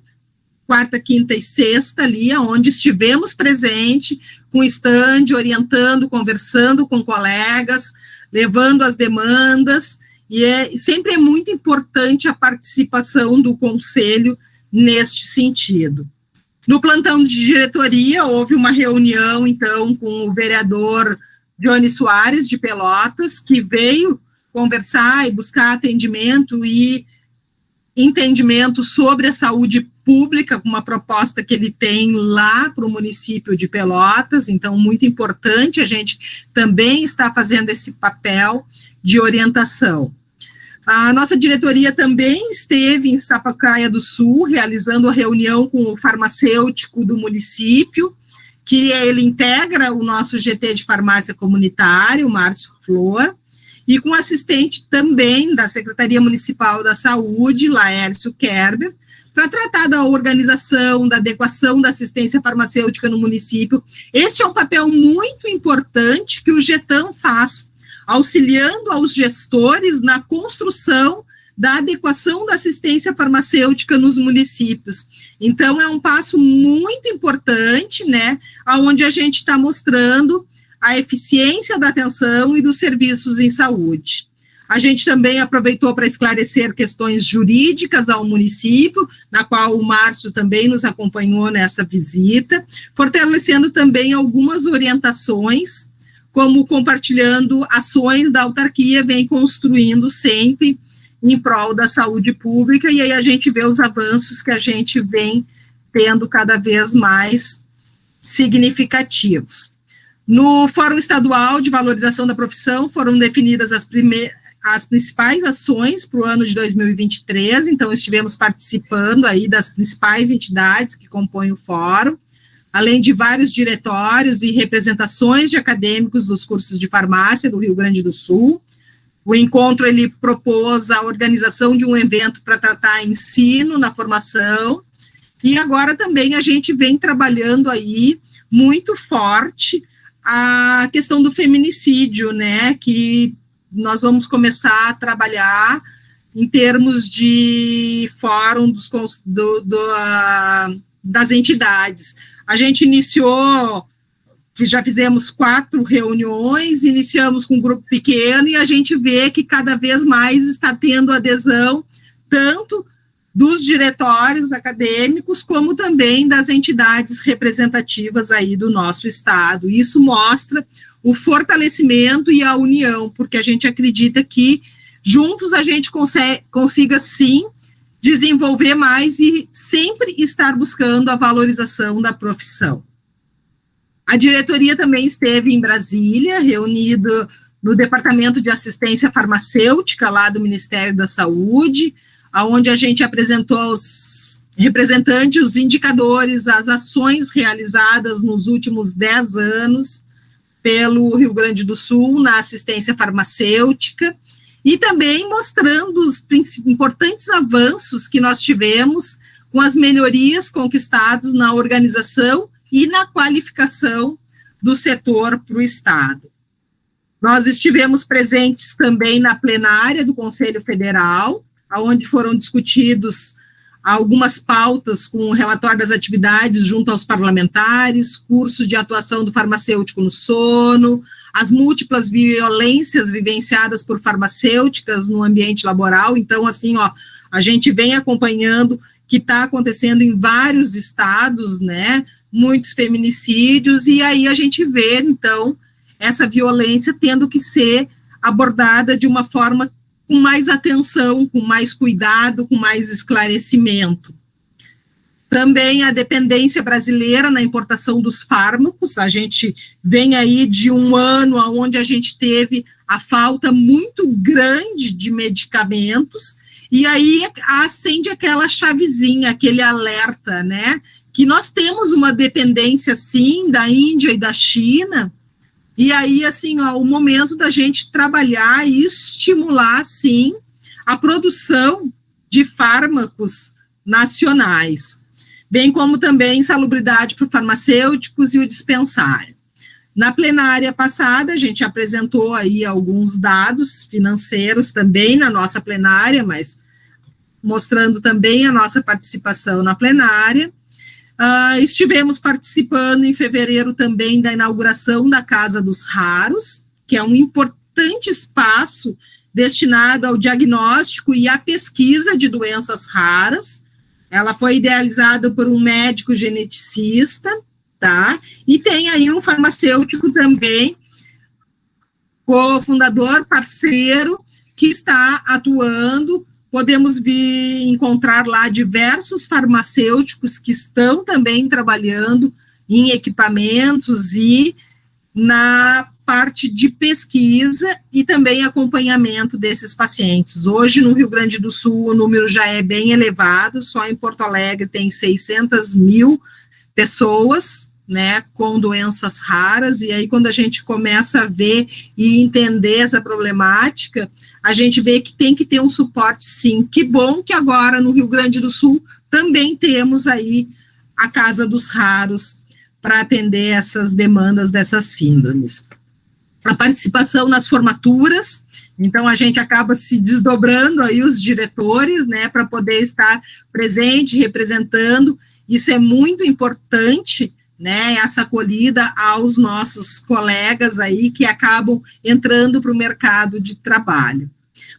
quarta, quinta e sexta ali, onde estivemos presentes, com stand, orientando, conversando com colegas, levando as demandas, e sempre é muito importante a participação do conselho neste sentido. No plantão de diretoria, houve uma reunião, então, com o vereador Johnny Soares, de Pelotas, que veio conversar e buscar atendimento e entendimento sobre a saúde pública, com uma proposta que ele tem lá para o município de Pelotas, então muito importante, a gente também está fazendo esse papel de orientação. A nossa diretoria também esteve em Sapucaia do Sul, realizando a reunião com o farmacêutico do município, que ele integra o nosso GT de farmácia comunitária, o Márcio Flor, e com o assistente também da Secretaria Municipal da Saúde, Laércio Kerber, para tratar da organização, da adequação da assistência farmacêutica no município. Este é um papel muito importante que o GETAM faz, auxiliando aos gestores na construção da adequação da assistência farmacêutica nos municípios. Então, é um passo muito importante, né, onde a gente está mostrando a eficiência da atenção e dos serviços em saúde. A gente também aproveitou para esclarecer questões jurídicas ao município, na qual o Márcio também nos acompanhou nessa visita, fortalecendo também algumas orientações, como compartilhando ações da autarquia, vem construindo sempre em prol da saúde pública, e aí a gente vê os avanços que a gente vem tendo cada vez mais significativos. No Fórum Estadual de Valorização da Profissão foram definidas as principais ações para o ano de 2023, então estivemos participando aí das principais entidades que compõem o fórum, além de vários diretórios e representações de acadêmicos dos cursos de farmácia do Rio Grande do Sul. O encontro, ele propôs a organização de um evento para tratar ensino na formação, e agora também a gente vem trabalhando aí muito forte a questão do feminicídio, né, que nós vamos começar a trabalhar em termos de fórum das entidades. A gente iniciou, já fizemos 4 reuniões, iniciamos com um grupo pequeno e a gente vê que cada vez mais está tendo adesão, tanto dos diretórios acadêmicos, como também das entidades representativas aí do nosso estado. Isso mostra o fortalecimento e a união, porque a gente acredita que juntos a gente consiga, sim, desenvolver mais e sempre estar buscando a valorização da profissão. A diretoria também esteve em Brasília, reunida no Departamento de Assistência Farmacêutica, lá do Ministério da Saúde, onde a gente apresentou aos representantes os indicadores, as ações realizadas nos últimos 10 anos pelo Rio Grande do Sul na assistência farmacêutica, e também mostrando os importantes avanços que nós tivemos com as melhorias conquistadas na organização e na qualificação do setor para o Estado. Nós estivemos presentes também na plenária do Conselho Federal, onde foram discutidos algumas pautas com o relatório das atividades junto aos parlamentares, curso de atuação do farmacêutico no sono, as múltiplas violências vivenciadas por farmacêuticas no ambiente laboral. Então, assim, ó, a gente vem acompanhando que está acontecendo em vários estados, né, muitos feminicídios, e aí a gente vê, então, essa violência tendo que ser abordada de uma forma com mais atenção, com mais cuidado, com mais esclarecimento. Também a dependência brasileira na importação dos fármacos, a gente vem aí de um ano onde a gente teve a falta muito grande de medicamentos, e aí acende aquela chavezinha, aquele alerta, né, que nós temos uma dependência, sim, da Índia e da China, e aí, assim, ó, o momento da gente trabalhar e estimular, sim, a produção de fármacos nacionais, bem como também insalubridade para farmacêuticos e o dispensário. Na plenária passada, a gente apresentou aí alguns dados financeiros também na nossa plenária, mas mostrando também a nossa participação na plenária. Estivemos participando em fevereiro também da inauguração da Casa dos Raros, que é um importante espaço destinado ao diagnóstico e à pesquisa de doenças raras. Ela foi idealizada por um médico geneticista, tá? E tem aí um farmacêutico também, cofundador, parceiro, que está atuando podemos encontrar lá diversos farmacêuticos que estão também trabalhando em equipamentos e na parte de pesquisa e também acompanhamento desses pacientes. Hoje, no Rio Grande do Sul, o número já é bem elevado, só em Porto Alegre tem 600 mil pessoas, né, com doenças raras, e aí quando a gente começa a ver e entender essa problemática, a gente vê que tem que ter um suporte, sim. Que bom que agora no Rio Grande do Sul também temos aí a Casa dos Raros para atender essas demandas dessas síndromes. A participação nas formaturas, então a gente acaba se desdobrando aí os diretores, né, para poder estar presente, representando, isso é muito importante, né, essa acolhida aos nossos colegas aí que acabam entrando para o mercado de trabalho.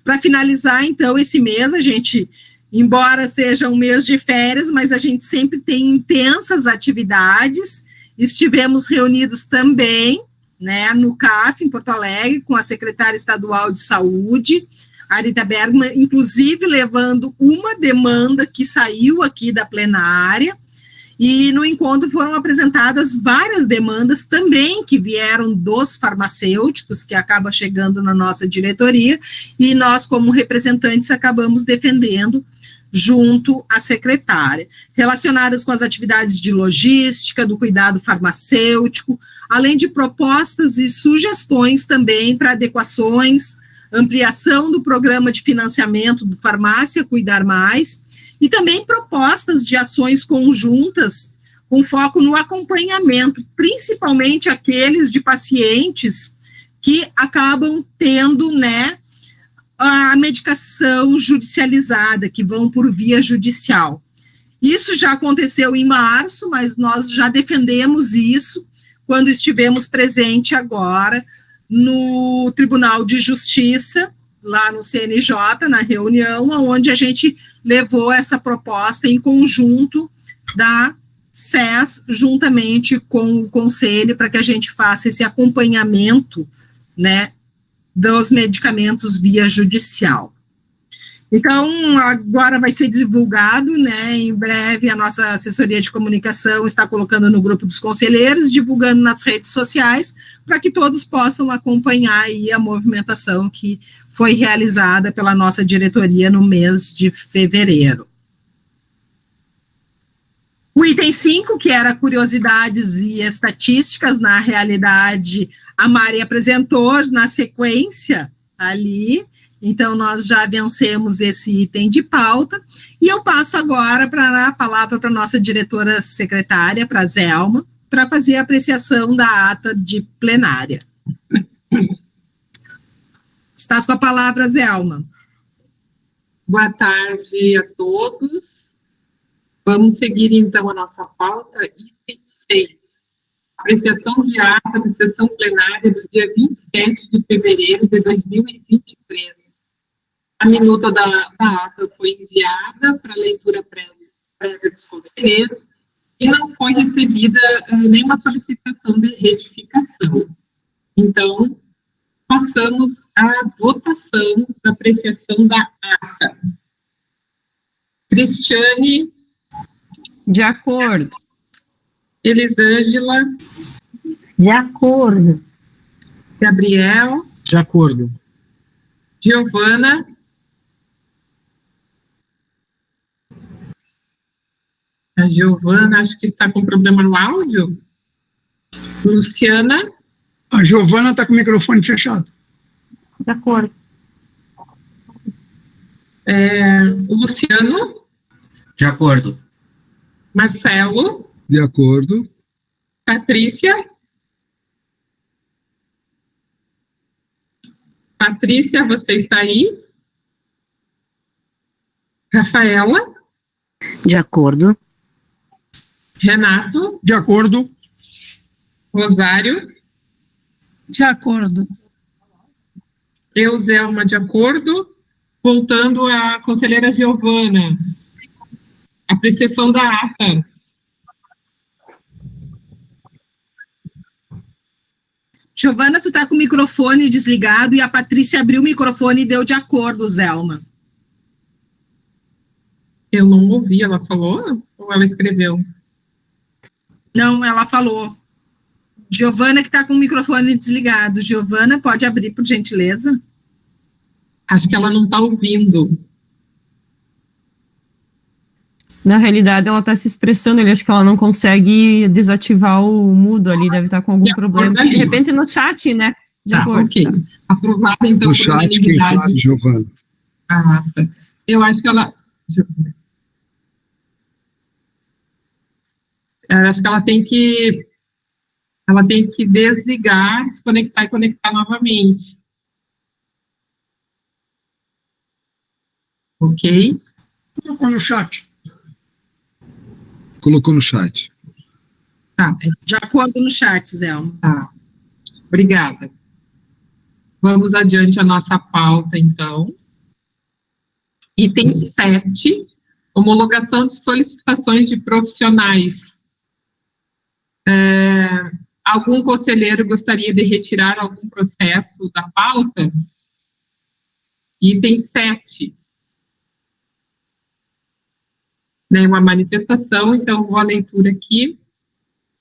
Para finalizar, então, esse mês, a gente, embora seja um mês de férias, mas a gente sempre tem intensas atividades, estivemos reunidos também, né, no CAF, em Porto Alegre, com a secretária estadual de saúde, a Rita Bergman, inclusive levando uma demanda que saiu aqui da plenária, e no encontro foram apresentadas várias demandas também que vieram dos farmacêuticos, que acaba chegando na nossa diretoria, e nós, como representantes, acabamos defendendo junto à secretária, relacionadas com as atividades de logística, do cuidado farmacêutico, além de propostas e sugestões também para adequações, ampliação do programa de financiamento do Farmácia Cuidar Mais, e também propostas de ações conjuntas com foco no acompanhamento, principalmente aqueles de pacientes que acabam tendo, né, a medicação judicializada, que vão por via judicial. Isso já aconteceu em março, mas nós já defendemos isso quando estivemos presente agora no Tribunal de Justiça, lá no CNJ, na reunião, onde a gente levou essa proposta em conjunto da SES, juntamente com o Conselho, para que a gente faça esse acompanhamento, né, dos medicamentos via judicial. Então, agora vai ser divulgado, né, em breve a nossa assessoria de comunicação está colocando no grupo dos conselheiros, divulgando nas redes sociais, para que todos possam acompanhar aí a movimentação que foi realizada pela nossa diretoria no mês de fevereiro. O item 5, que era curiosidades e estatísticas, na realidade, a Mari apresentou na sequência ali, então nós já vencemos esse item de pauta, e eu passo agora a palavra para a nossa diretora secretária, para a Zelma, para fazer a apreciação da ata de plenária. Estás com a palavra, Zelma. Boa tarde a todos. Vamos seguir, então, a nossa pauta, item 6. Apreciação de ata de sessão plenária do dia 27 de fevereiro de 2023. A minuta da ata foi enviada para leitura prévia dos conselheiros e não foi recebida nenhuma solicitação de retificação. Então, passamos à votação da apreciação da ata. Cristiane. De acordo. Elisângela. De acordo. Gabriel. De acordo. Giovana. A Giovana, acho que está com problema no áudio. Luciana. A Giovana está com o microfone fechado. De acordo. Luciano. De acordo. Marcelo. De acordo. Patrícia. Patrícia, você está aí? Rafaela. De acordo. Renato. De acordo. Rosário. De acordo. Zelma, de acordo. Voltando à conselheira Giovana. Apreciação da ata. Giovana, tu tá com o microfone desligado e a Patrícia abriu o microfone e deu de acordo, Zelma. Eu não ouvi, ela falou ou ela escreveu? Não, ela falou. Giovana que está com o microfone desligado. Giovana, pode abrir, por gentileza? Acho que ela não está ouvindo. Na realidade, ela está se expressando, acho que ela não consegue desativar o mudo ali, deve estar com algum problema. De repente no chat, né? De acordo. Ok. Aprovada, então, No por chat, quem unanimidade. sabe, Giovana? Ah, tá. Eu acho que ela... Eu acho que ela tem que desligar, desconectar e conectar novamente. Ok? Colocou no chat. Colocou no chat. Tá, De acordo no chat, Zelma. tá. Obrigada. Vamos adiante a nossa pauta, então. Item 7, homologação de solicitações de profissionais. Algum conselheiro gostaria de retirar algum processo da pauta? Item 7. Nenhuma manifestação, então vou à leitura aqui.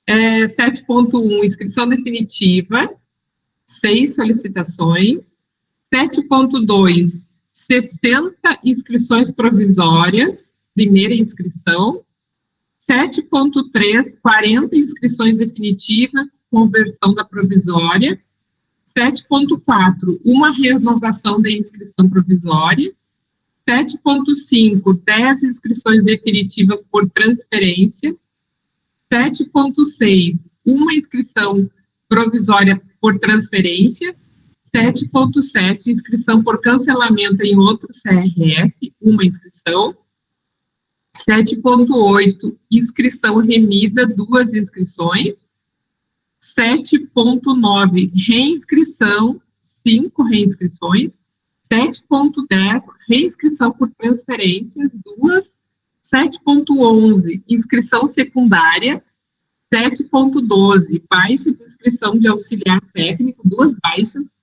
7.1, inscrição definitiva, 6 solicitações. 7.2, 60 inscrições provisórias, primeira inscrição. 7.3, 40 inscrições definitivas, conversão da provisória. 7.4, uma renovação da inscrição provisória. 7.5, 10 inscrições definitivas por transferência. 7.6, uma inscrição provisória por transferência. 7.7, inscrição por cancelamento em outro CRF, uma inscrição. 7.8, inscrição remida, 2 inscrições. 7.9, reinscrição, 5 reinscrições. 7.10, reinscrição por transferência, 2. 7.11, inscrição secundária. 7.12, baixa de inscrição de auxiliar técnico, 2 baixas.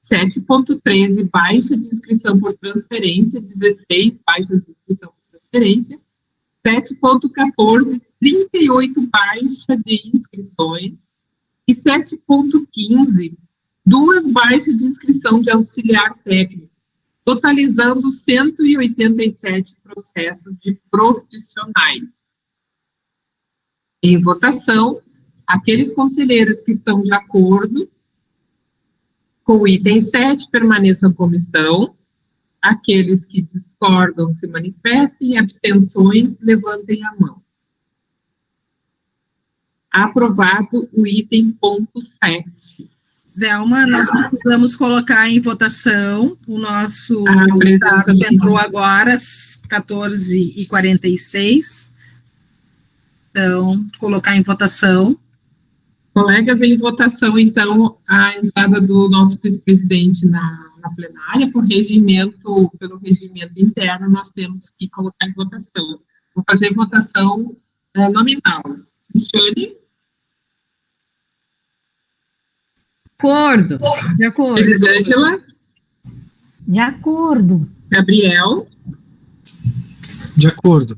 7.13, baixa de inscrição por transferência, 16 baixas de inscrição por transferência. 7.14, 38 baixa de inscrições. E 7.15, 2 baixas de inscrição de auxiliar técnico, totalizando 187 processos de profissionais. Em votação, aqueles conselheiros que estão de acordo com o item 7 permaneçam como estão. Aqueles que discordam se manifestem, abstenções, levantem a mão. Aprovado o item ponto 7. Zelma, nós precisamos colocar em votação o nosso presença Tarso entrou agora às 14h46. Então, colocar em votação. Colegas, em votação, então, a entrada do nosso vice-presidente na plenária, pelo regimento interno, nós temos que colocar em votação. Vou fazer votação nominal. Cristiane? De acordo. Elisângela? De acordo. Gabriel? De acordo.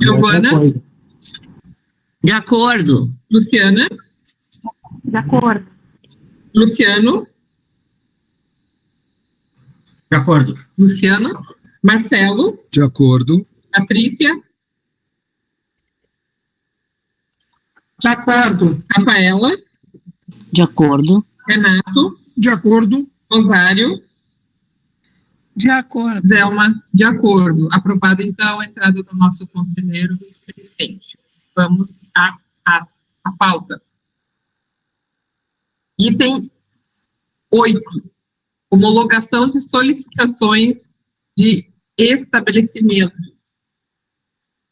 Giovana? De acordo. Luciana? De acordo. Luciano? De acordo. Luciano? Marcelo? De acordo. Patrícia? De acordo. Rafaela? De acordo. Renato? De acordo. Rosário? De acordo. Zelma? De acordo. Aprovado, então, a entrada do nosso conselheiro vice-presidente. Vamos à pauta. Item 8. Homologação de solicitações de estabelecimento.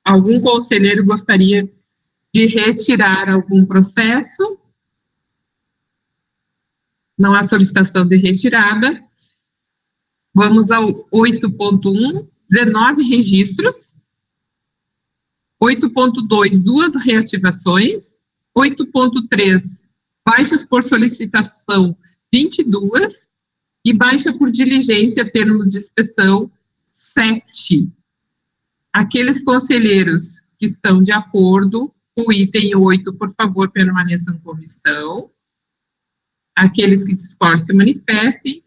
Algum conselheiro gostaria de retirar algum processo? Não há solicitação de retirada. Vamos ao 8.1, 19 registros. 8.2, 2 reativações. 8.3, baixas por solicitação, 22. E baixa por diligência, termos de inspeção, 7. Aqueles conselheiros que estão de acordo com o item 8, por favor, permaneçam como estão. Aqueles que discordam se manifestem.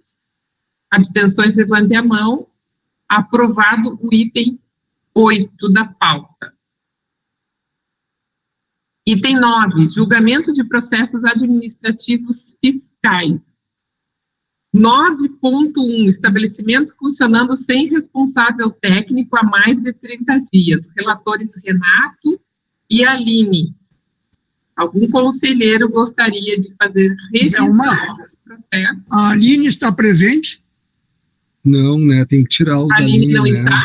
Abstenções, levantem a mão. Aprovado o item 8 da pauta. Item 9, julgamento de processos administrativos fiscais. 9.1, estabelecimento funcionando sem responsável técnico há mais de 30 dias. Relatores Renato e Aline. Algum conselheiro gostaria de fazer revisão do processo? A Aline está presente? Não, né? Tem que tirar os A da Aline linha, não né? está?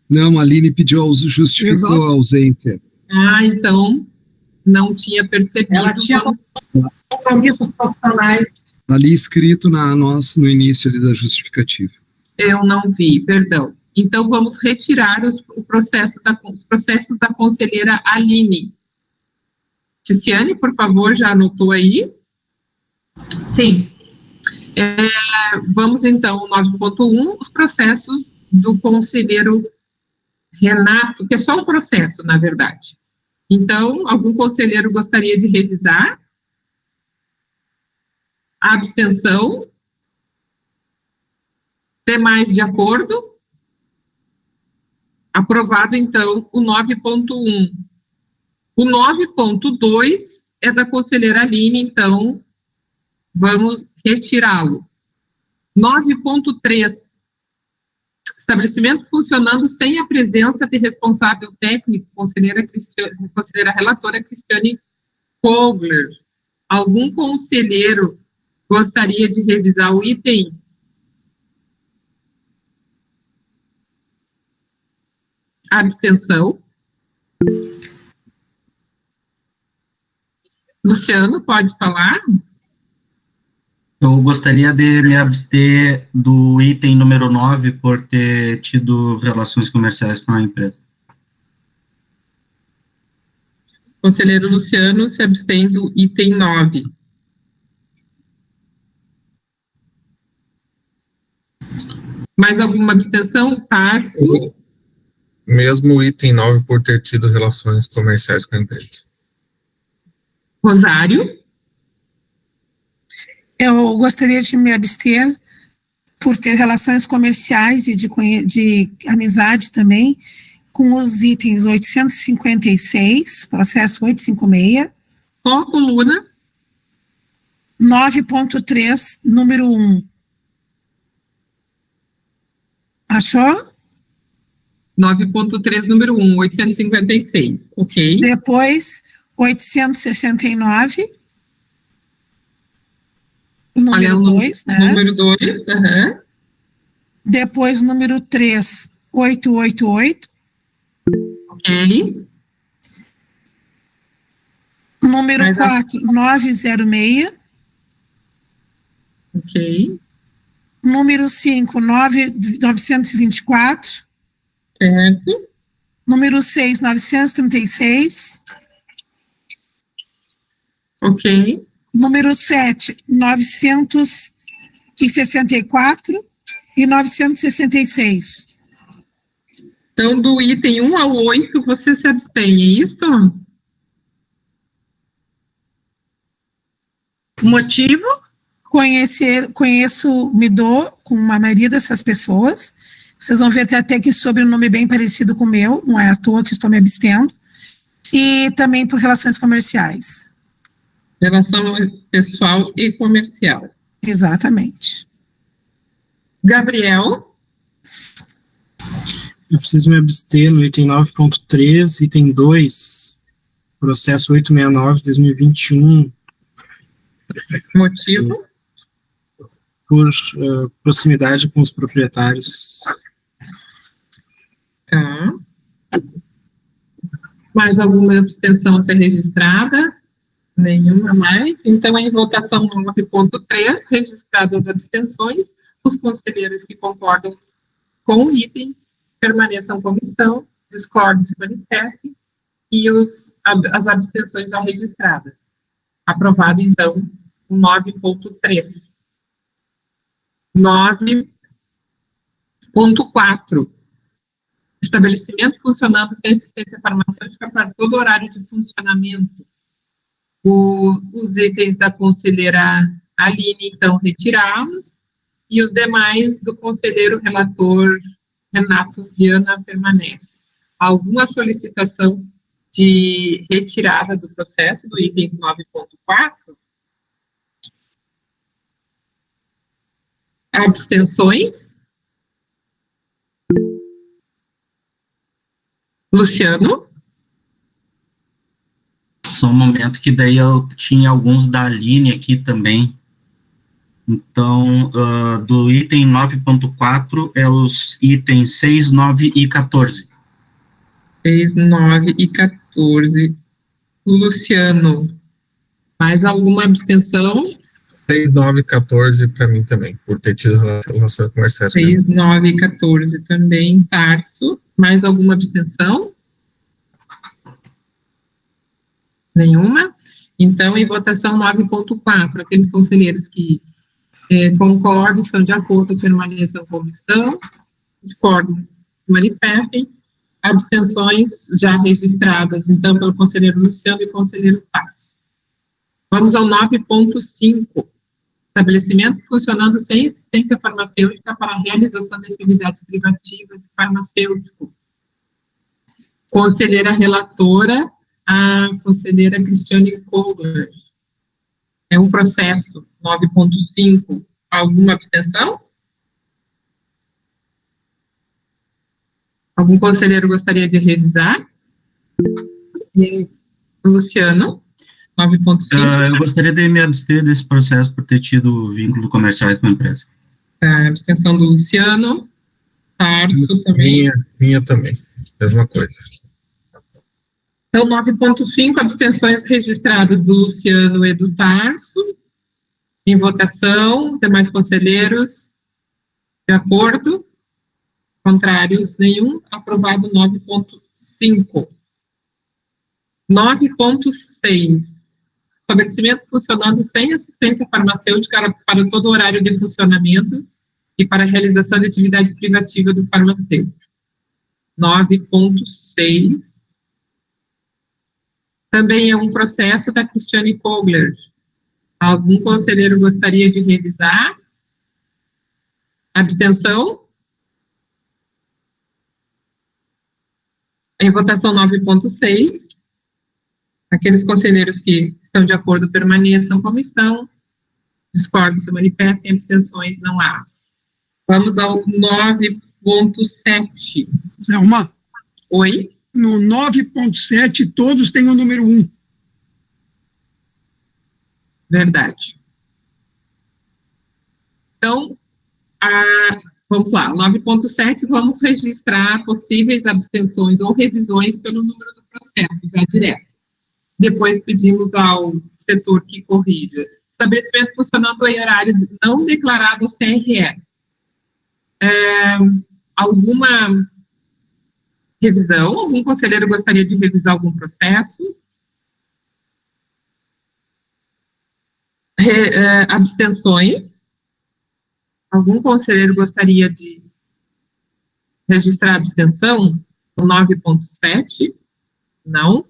Não, a Aline justificou a ausência. Ah, então, não tinha percebido. Ela tinha Vamos- compromissos profissionais. Ali escrito no início ali da justificativa. Eu não vi, perdão. Então, vamos retirar os processos da conselheira Aline. Ticiane, por favor, já anotou aí? Sim. Vamos, então, 9.1, os processos do conselheiro Renato, que é só um processo, na verdade. Então, algum conselheiro gostaria de revisar? A abstenção? Demais de acordo? Aprovado, então, o 9.1. O 9.2 é da conselheira Aline, então, vamos retirá-lo. 9.3. Estabelecimento funcionando sem a presença de responsável técnico, conselheira relatora Cristiane Kogler. Algum conselheiro gostaria de revisar o item? Abstenção. Luciano, pode falar? Eu gostaria de me abster do item número 9 por ter tido relações comerciais com a empresa. Conselheiro Luciano se abstém do item 9. Mais alguma abstenção? Tarso? Mesmo o item 9 por ter tido relações comerciais com a empresa. Rosário? Eu gostaria de me abster por ter relações comerciais e de amizade também com os itens 856, processo 856. Qual coluna? 9.3, número 1. Achou? 9.3, número 1, 856, ok. Depois, 869. Número 2, né? Número 2, aham. Depois, número 3, 888. Ok. Número 4, 906. Ok. Número 5, 924. Certo. Número 6, 936. Ok. Número 7, 964 e 966. Então, do item 1 ao 8, você se abstém, é isso? Motivo? Me dou com a maioria dessas pessoas. Vocês vão ver até que sobrenome bem parecido com o meu, não é à toa que estou me abstendo. E também por relações comerciais. Relação pessoal e comercial. Exatamente. Gabriel? Eu preciso me abster no item 9.3, item 2, processo 869-2021. Motivo? Por proximidade com os proprietários. Tá. Mais alguma abstenção a ser registrada? Nenhuma mais. Então, em votação 9.3, registradas as abstenções, os conselheiros que concordam com o item permaneçam como estão, discordam, se manifestem, e as abstenções já registradas. Aprovado, então, o 9.3. 9.4. estabelecimento funcionando sem assistência farmacêutica para todo horário de funcionamento. Os itens da conselheira Aline, então, retirados, e os demais do conselheiro relator Renato Viana permanecem. Alguma solicitação de retirada do processo do item 9.4? Abstenções? Luciano? Só um momento que daí eu tinha alguns da Aline aqui também. Então, do item 9.4 é os itens 6, 9 e 14. 6, 9 e 14. Luciano, mais alguma abstenção? 6, 9 e 14 para mim também, por ter tido relações comerciais. 6, 9 e 14 também. Tarso, mais alguma abstenção? Nenhuma? Então, em votação 9.4, aqueles conselheiros que concordam, estão de acordo, permaneçam como estão, discordam, manifestem, abstenções já registradas, então, pelo conselheiro Luciano e conselheiro Tarso. Vamos ao 9.5, estabelecimento funcionando sem assistência farmacêutica para a realização de atividade privativa de farmacêutico. Conselheira relatora, a conselheira Cristiane Kogler. É um processo 9.5. Alguma abstenção? Algum conselheiro gostaria de revisar? Luciano, 9.5. Eu gostaria de me abster desse processo por ter tido vínculo comercial com a empresa. A abstenção do Luciano. Tarso também. Minha também. Mesma coisa. Então, 9.5, abstenções registradas do Luciano e do Tarso. Em votação, demais conselheiros, de acordo? Contrários, nenhum. Aprovado 9.5. 9.6. Estabelecimento funcionando sem assistência farmacêutica para todo horário de funcionamento e para a realização de atividade privativa do farmacêutico. 9.6. Também é um processo da Cristiane Kogler. Algum conselheiro gostaria de revisar? Abstenção? Em votação 9.6. Aqueles conselheiros que estão de acordo permaneçam como estão. Discordam, se manifestem, abstenções não há. Vamos ao 9.7. Selma? Oi? No 9.7, todos têm o número 1. Verdade. Então, vamos lá, 9.7, vamos registrar possíveis abstenções ou revisões pelo número do processo, já direto. Depois pedimos ao setor que corrija. Estabelecimento funcionando em horário não declarado ao CRE. Alguma revisão? Algum conselheiro gostaria de revisar algum processo? Abstenções? Algum conselheiro gostaria de registrar abstenção? O 9.7? Não.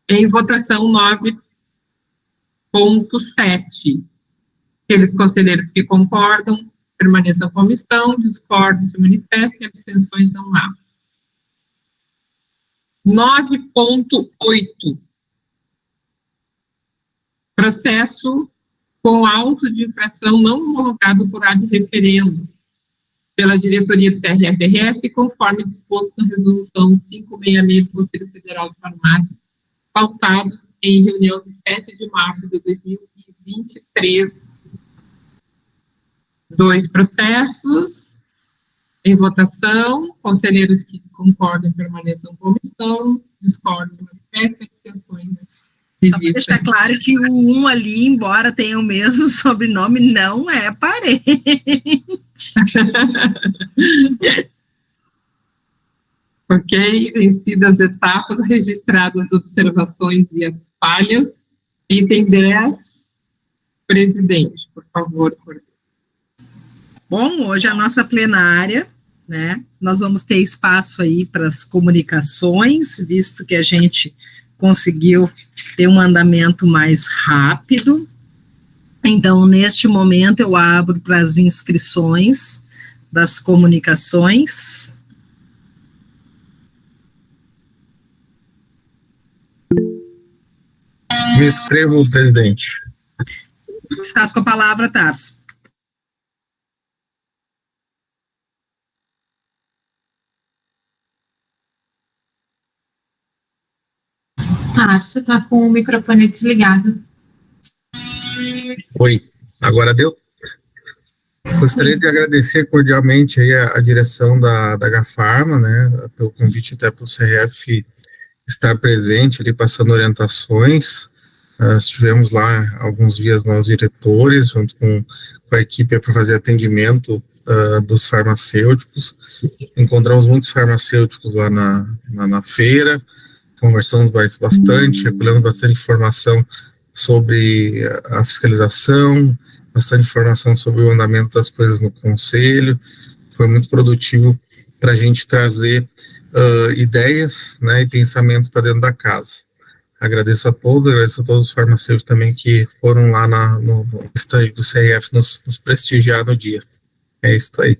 Em votação 9.7. Aqueles conselheiros que concordam, permaneçam como estão, discordam, se manifestem, abstenções não há. 9.8. Processo com auto de infração não homologado por ad referendo pela diretoria do CRFRS, conforme disposto na resolução 566 do Conselho Federal de Farmácia, pautados em reunião de 7 de março de 2023. 2 processos em votação. Conselheiros que concordam permaneçam como estão, discordam, se manifestem, abstenções. Só para deixar claro que o 1 ali, embora tenha o mesmo sobrenome, não é parente. Ok, vencidas as etapas, registradas as observações e as falhas. Item 10, presidente, por favor. Bom, hoje a nossa plenária, né? Nós vamos ter espaço aí para as comunicações, visto que a gente conseguiu ter um andamento mais rápido. Então, neste momento, eu abro para as inscrições das comunicações. Me inscrevo, presidente. Estás com a palavra, Tarso. Tarso, está com o microfone desligado. Oi, agora deu? Gostaria de agradecer cordialmente aí a direção da Gafarma, né, pelo convite até para o CRF estar presente ali, passando orientações. Nós tivemos lá alguns dias nós diretores, junto com a equipe para fazer atendimento dos farmacêuticos. Encontramos muitos farmacêuticos lá na feira, conversamos bastante, recolhemos bastante informação sobre a fiscalização, bastante informação sobre o andamento das coisas no conselho. Foi muito produtivo para a gente trazer ideias, né, e pensamentos para dentro da casa. Agradeço a todos os farmacêuticos também que foram lá no stand do CRF nos prestigiar no dia. É isso aí.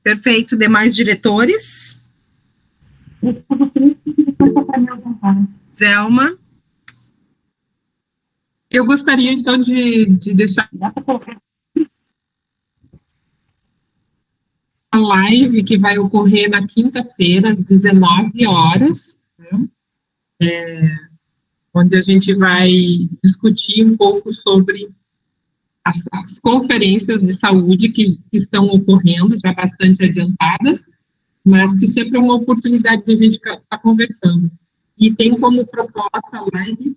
Perfeito. Demais diretores? Zelma? Eu gostaria, então, de deixar a live que vai ocorrer na quinta-feira, às 19 horas, né? Onde a gente vai discutir um pouco sobre as conferências de saúde que estão ocorrendo, já bastante adiantadas, mas que sempre é uma oportunidade de a gente estar conversando. E tem como proposta a live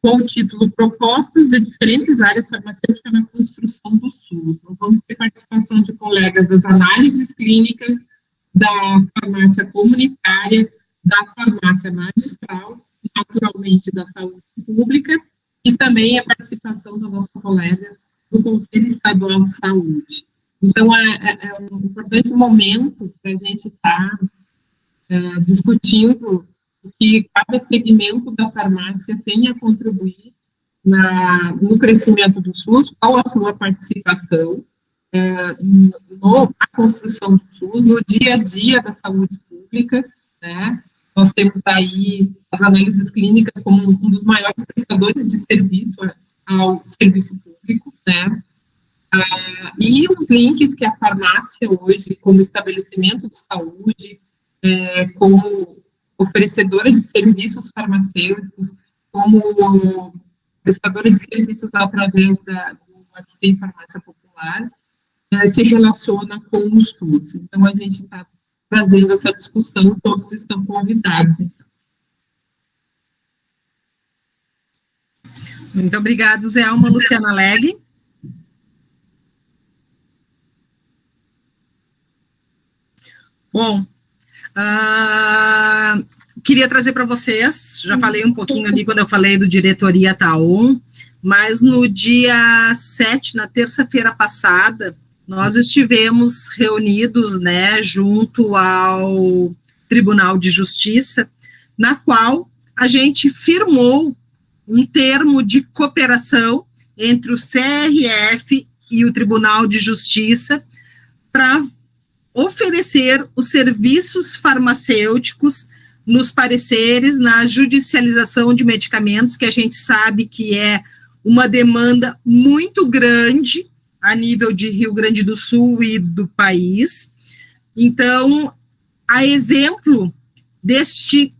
com o título Propostas de diferentes áreas farmacêuticas na construção do SUS. Nós vamos ter participação de colegas das análises clínicas, da farmácia comunitária, da farmácia magistral, naturalmente da saúde pública, e também a participação da nossa colega do Conselho Estadual de Saúde. Então, é um importante momento para a gente estar discutindo que cada segmento da farmácia tem a contribuir no crescimento do SUS, qual a sua participação na construção do SUS, no dia a dia da saúde pública, né? Nós temos aí as análises clínicas como um dos maiores prestadores de serviço ao serviço público, né? E os links que a farmácia hoje, como estabelecimento de saúde, como oferecedora de serviços farmacêuticos, como prestadora de serviços através do Aqui Tem Farmácia Popular, se relaciona com o SUS. Então, a gente está trazendo essa discussão, todos estão convidados. Então. Muito obrigado, Zelma. Luciana Legge. Bom, queria trazer para vocês, já falei um pouquinho ali quando eu falei do Diretoria TAO, mas no dia 7, na terça-feira passada, nós estivemos reunidos, né, junto ao Tribunal de Justiça, na qual a gente firmou um termo de cooperação entre o CRF e o Tribunal de Justiça para oferecer os serviços farmacêuticos nos pareceres, na judicialização de medicamentos, que a gente sabe que é uma demanda muito grande a nível de Rio Grande do Sul e do país. Então, a exemplo deste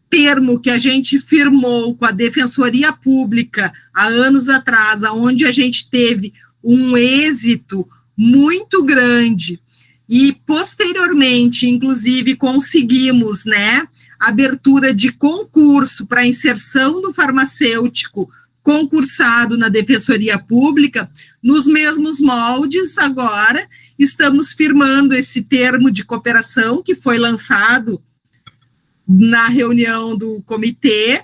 termo que a gente firmou com a Defensoria Pública há anos atrás, onde a gente teve um êxito muito grande e, posteriormente, inclusive, conseguimos, né, abertura de concurso para inserção do farmacêutico concursado na Defensoria Pública, nos mesmos moldes, agora estamos firmando esse termo de cooperação que foi lançado na reunião do comitê,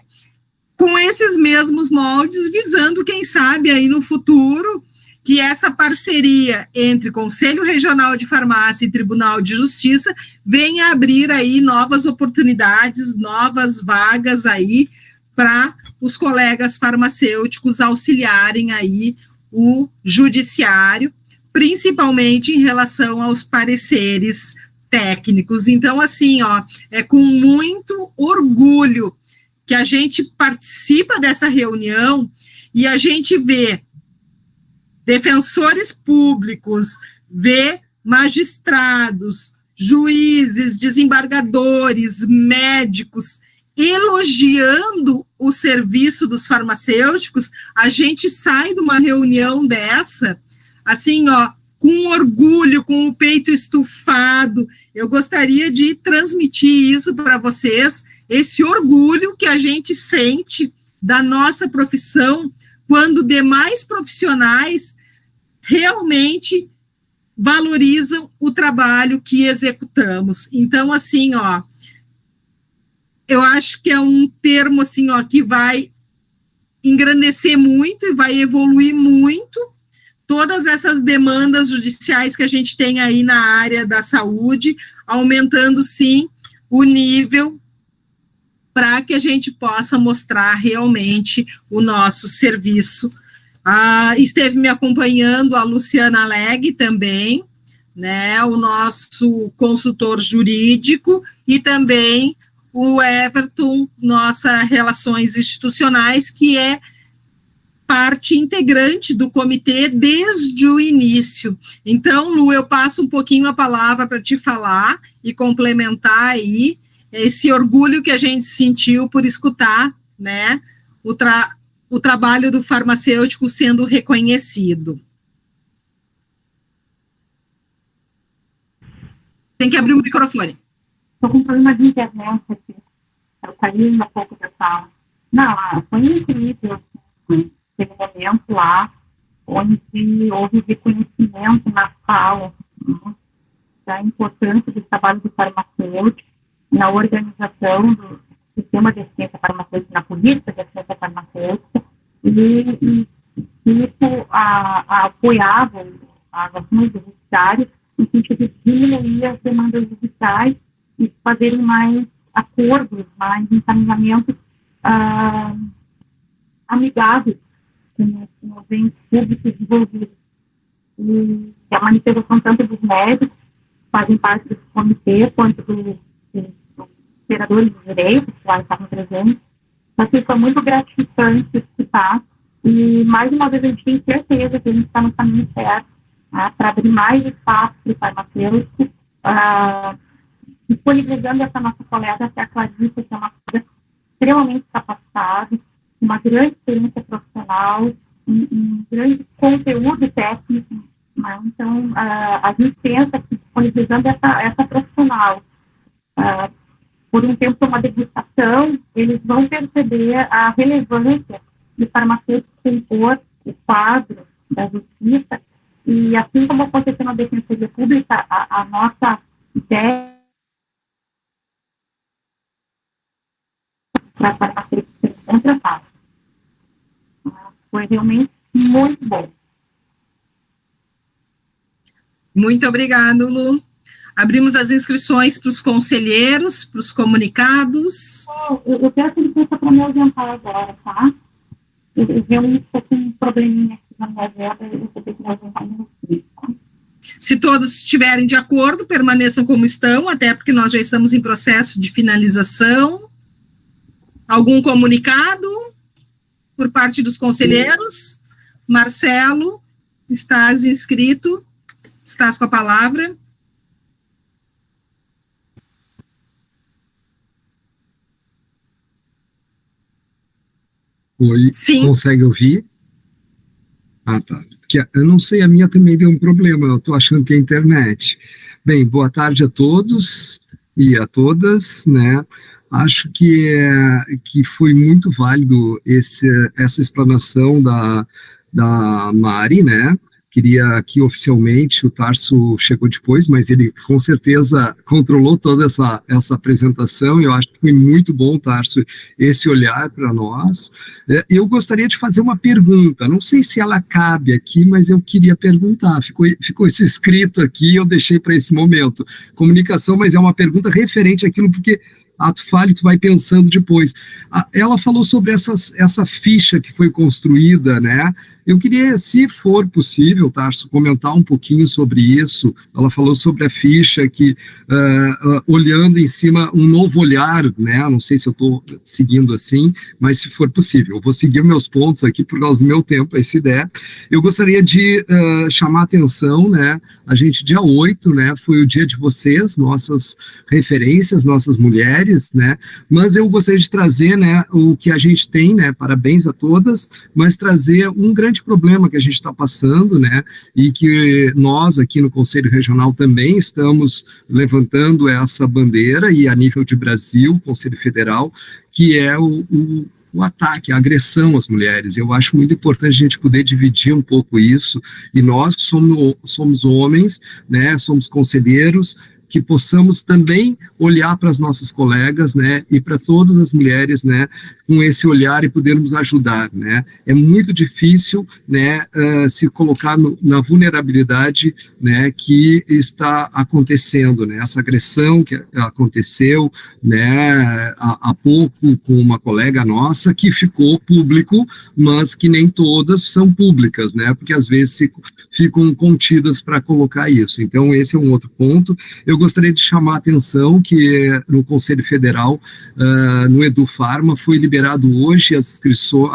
com esses mesmos moldes, visando, quem sabe, aí no futuro, que essa parceria entre Conselho Regional de Farmácia e Tribunal de Justiça venha abrir aí novas oportunidades, novas vagas aí para os colegas farmacêuticos auxiliarem aí o judiciário, principalmente em relação aos pareceres técnicos. Então, assim, ó, é com muito orgulho que a gente participa dessa reunião e a gente vê defensores públicos, vê magistrados, juízes, desembargadores, médicos elogiando o serviço dos farmacêuticos. A gente sai de uma reunião dessa, assim, ó, com orgulho, com o peito estufado. Eu gostaria de transmitir isso para vocês, esse orgulho que a gente sente da nossa profissão, quando demais profissionais realmente valorizam o trabalho que executamos. Então, assim, ó, eu acho que é um termo, assim, ó, que vai engrandecer muito e vai evoluir muito todas essas demandas judiciais que a gente tem aí na área da saúde, aumentando, sim, o nível para que a gente possa mostrar realmente o nosso serviço. Esteve me acompanhando a Luciana Leg também, né, o nosso consultor jurídico, e também o Everton, nossa Relações Institucionais, que é parte integrante do comitê desde o início. Então, Lu, eu passo um pouquinho a palavra para te falar e complementar aí esse orgulho que a gente sentiu por escutar, né, o trabalho do farmacêutico sendo reconhecido. Tem que abrir o microfone. Estou com problema de internet aqui. Eu caí um pouco da sala. Não, foi incrível. Teve um momento lá onde houve reconhecimento na fala, né, da importância do trabalho do farmacêutico na organização do sistema de assistência farmacêutica, na política de assistência farmacêutica, e isso apoiava as ações judiciárias no sentido de diminuir as demandas judiciais e fazerem mais acordos, mais encaminhamentos amigáveis com os entes públicos envolvidos. E a manifestação tanto dos médicos, que fazem parte desse comitê, quanto dos operadores de direitos, que lá estavam presentes. Assim, foi muito gratificante escutar, e mais uma vez a gente tem certeza que a gente está no caminho certo, né, para abrir mais espaço para o farmacêutico, disponibilizando essa nossa colega, que é a Clarice, que é uma colega extremamente capacitada, uma grande experiência profissional, um grande conteúdo técnico, né? Então, a gente pensa que disponibilizando essa profissional, por um tempo uma degustação, eles vão perceber a relevância do farmacêutico compor o quadro da justiça, e assim como aconteceu na Defensoria Pública, a nossa ideia para farmacêuticos ser contratados. Foi realmente muito bom. Muito obrigado, Lu. Abrimos as inscrições para os conselheiros, para os comunicados. Eu peço licença para me ausentar agora, tá? Eu realmente estou com um probleminha aqui na minha agenda, eu vou ter que me ausentar no fim, tá? Se todos estiverem de acordo, permaneçam como estão, até porque nós já estamos em processo de finalização. Algum comunicado por parte dos conselheiros? Marcelo, estás inscrito? Estás com a palavra? Oi, sim. Consegue ouvir? Ah, tá. Porque eu não sei, a minha também deu um problema, eu estou achando que é a internet. Bem, boa tarde a todos e a todas, né? Acho que foi muito válido essa explanação da Mari, né? queria aqui oficialmente, o Tarso chegou depois, mas ele com certeza controlou toda essa apresentação, e eu acho que foi muito bom, Tarso, esse olhar para nós. Eu gostaria de fazer uma pergunta, não sei se ela cabe aqui, mas eu queria perguntar, ficou isso escrito aqui, eu deixei para esse momento, comunicação, mas é uma pergunta referente àquilo, porque tu fala e tu vai pensando depois. Ela falou sobre essa ficha que foi construída, né? Eu queria, se for possível, Tarso, comentar um pouquinho sobre isso. Ela falou sobre a ficha que, olhando em cima, um novo olhar, né? Não sei se eu estou seguindo assim, mas se for possível. Eu vou seguir meus pontos aqui por causa do meu tempo, essa ideia. Eu gostaria de chamar a atenção, né? A gente, dia 8, né? Foi o dia de vocês, nossas referências, nossas mulheres, né? Mas eu gostaria de trazer, né, o que a gente tem, né? Parabéns a todas, mas trazer um grande problema que a gente está passando, né, e que nós aqui no Conselho Regional também estamos levantando essa bandeira, e a nível de Brasil, Conselho Federal, que é o ataque, a agressão às mulheres. Eu acho muito importante a gente poder dividir um pouco isso, e nós somos homens, né, somos conselheiros, que possamos também olhar para as nossas colegas, né, e para todas as mulheres, né, com esse olhar e podermos ajudar, né. É muito difícil, né, se colocar na vulnerabilidade, né, que está acontecendo, né, essa agressão que aconteceu, né, há pouco com uma colega nossa que ficou público, mas que nem todas são públicas, né, porque às vezes ficam contidas para colocar isso. Então esse é um outro ponto. Eu gostaria de chamar a atenção que no Conselho Federal, no EduFarma, foi liberado hoje as inscrições,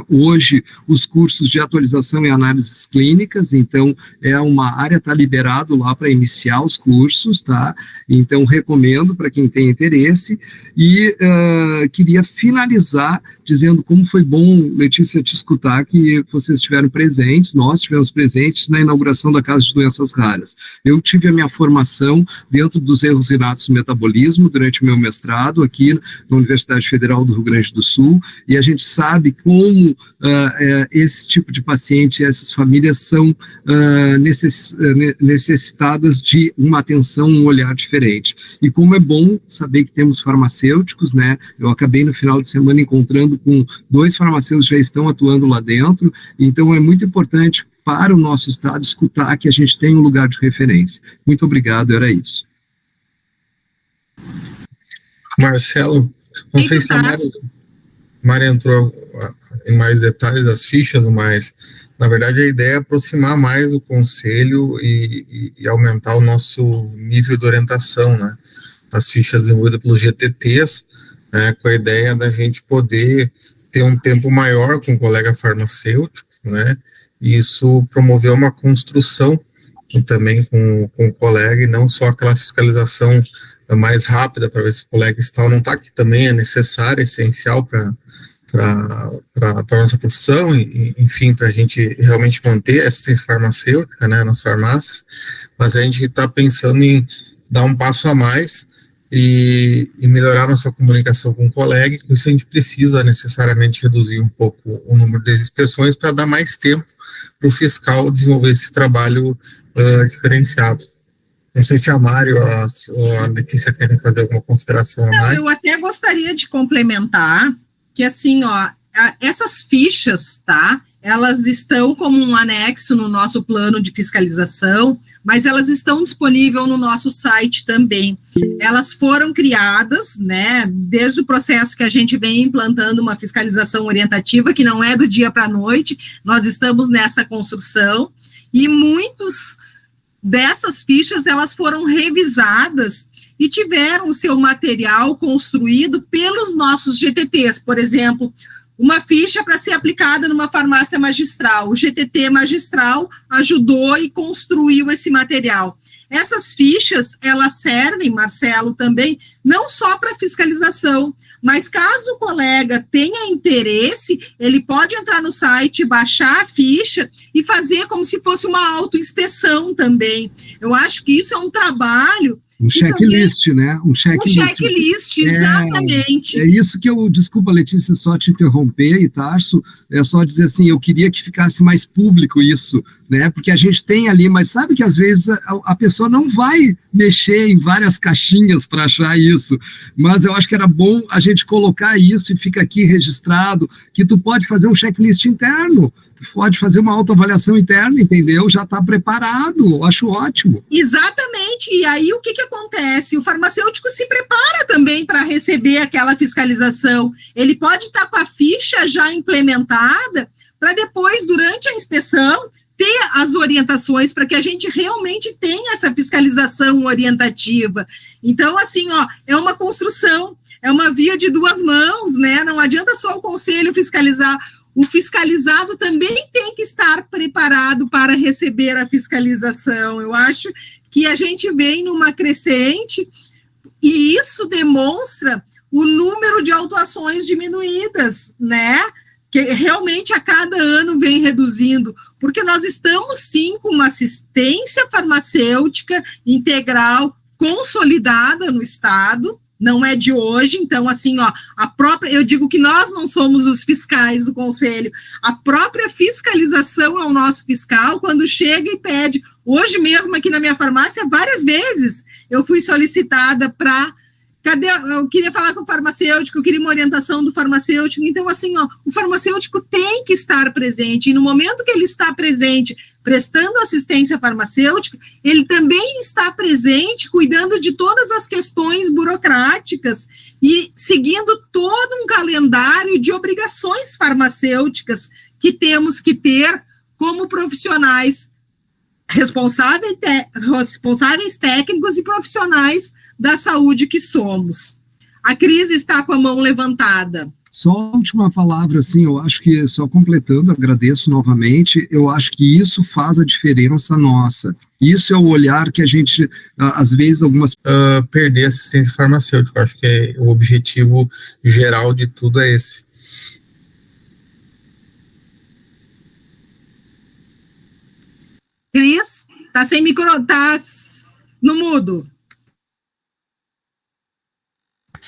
hoje os cursos de atualização e análises clínicas, então é uma área, está liberado lá para iniciar os cursos, tá? Então recomendo para quem tem interesse, e queria finalizar dizendo como foi bom, Letícia, te escutar, que vocês estiveram presentes, nós estivemos presentes na inauguração da Casa de Doenças Raras. Eu tive a minha formação dentro dos erros inatos do metabolismo durante o meu mestrado aqui na Universidade Federal do Rio Grande do Sul, e a gente sabe como esse tipo de paciente, essas famílias são necessitadas de uma atenção, um olhar diferente. E como é bom saber que temos farmacêuticos, né? Eu acabei no final de semana encontrando com 2 farmacêuticos que já estão atuando lá dentro, então é muito importante para o nosso estado escutar que a gente tem um lugar de referência. Muito obrigado, era isso. Marcelo, não sei se a Mari entrou em mais detalhes das fichas, mas na verdade a ideia é aproximar mais o conselho e aumentar o nosso nível de orientação, né? As fichas desenvolvidas pelos GTTs, né, com a ideia da gente poder ter um tempo maior com o colega farmacêutico, né? E isso promoveu uma construção também com o colega, e não só aquela fiscalização mais rápida para ver se o colega está ou não está, que também é necessária, essencial para a nossa profissão, e, enfim, para a gente realmente manter a assistência farmacêutica, né, nas farmácias, mas a gente está pensando em dar um passo a mais e melhorar nossa comunicação com o colega, e com isso a gente precisa necessariamente reduzir um pouco o número de inspeções para dar mais tempo para o fiscal desenvolver esse trabalho diferenciado. Não sei se a Mari ou a Letícia querem fazer alguma consideração. Não, eu até gostaria de complementar que, assim, ó, essas fichas, tá, elas estão como um anexo no nosso plano de fiscalização, mas elas estão disponíveis no nosso site também. Elas foram criadas, né, desde o processo que a gente vem implantando uma fiscalização orientativa, que não é do dia para a noite, nós estamos nessa construção, e muitos dessas fichas, elas foram revisadas e tiveram o seu material construído pelos nossos GTTs. Por exemplo, uma ficha para ser aplicada numa farmácia magistral. O GTT magistral ajudou e construiu esse material. Essas fichas, elas servem, Marcelo, também, não só para fiscalização, mas caso o colega tenha interesse, ele pode entrar no site, baixar a ficha e fazer como se fosse uma autoinspeção também. Eu acho que isso é um trabalho Um checklist, né? Um checklist. Um checklist, exatamente. É isso que desculpa, Letícia, só te interromper, e Tarso, é só dizer assim, eu queria que ficasse mais público isso, né? Porque a gente tem ali, mas sabe que às vezes a pessoa não vai mexer em várias caixinhas para achar isso, mas eu acho que era bom a gente colocar isso e fica aqui registrado, que tu pode fazer um checklist interno, tu pode fazer uma autoavaliação interna, entendeu? Já está preparado, eu acho ótimo. Exatamente, e aí o que acontece? O farmacêutico se prepara também para receber aquela fiscalização, ele pode estar com a ficha já implementada, para depois, durante a inspeção, ter as orientações para que a gente realmente tenha essa fiscalização orientativa. Então, assim, é uma construção, é uma via de duas mãos, né? Não adianta só o conselho fiscalizar, o fiscalizado também tem que estar preparado para receber a fiscalização. Eu acho que a gente vem numa crescente e isso demonstra o número de autuações diminuídas, né? Que realmente a cada ano vem reduzindo, porque nós estamos sim com uma assistência farmacêutica integral consolidada no Estado, não é de hoje, então assim, eu digo que nós não somos os fiscais do Conselho, a própria fiscalização é o nosso fiscal, quando chega e pede, hoje mesmo aqui na minha farmácia, várias vezes eu fui solicitada para eu queria falar com o farmacêutico, eu queria uma orientação do farmacêutico, então assim, o farmacêutico tem que estar presente, e no momento que ele está presente, prestando assistência farmacêutica, ele também está presente, cuidando de todas as questões burocráticas, e seguindo todo um calendário de obrigações farmacêuticas que temos que ter como profissionais responsáveis técnicos e profissionais da saúde que somos. A Cris está com a mão levantada. Só a última palavra, assim, eu acho que, só completando, agradeço novamente, eu acho que isso faz a diferença nossa. Isso é o olhar que a gente, às vezes, perder a assistência farmacêutica. Eu acho que o objetivo geral de tudo é esse. Cris, tá sem micro, tá no mudo.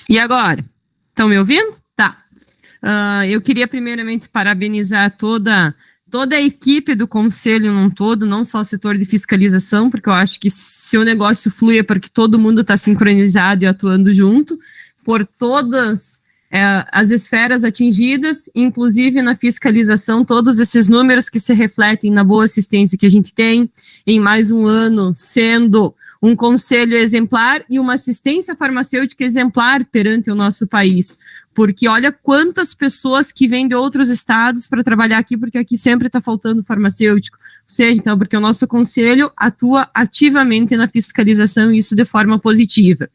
E agora? Estão me ouvindo? Tá. Eu queria primeiramente parabenizar toda a equipe do Conselho num todo, não só o setor de fiscalização, porque eu acho que se o negócio flui é porque todo mundo está sincronizado e atuando junto, por todas as esferas atingidas, inclusive na fiscalização, todos esses números que se refletem na boa assistência que a gente tem, em mais um ano sendo um conselho exemplar e uma assistência farmacêutica exemplar perante o nosso país, porque olha quantas pessoas que vêm de outros estados para trabalhar aqui, porque aqui sempre está faltando farmacêutico, ou seja, então, porque o nosso conselho atua ativamente na fiscalização e isso de forma positiva.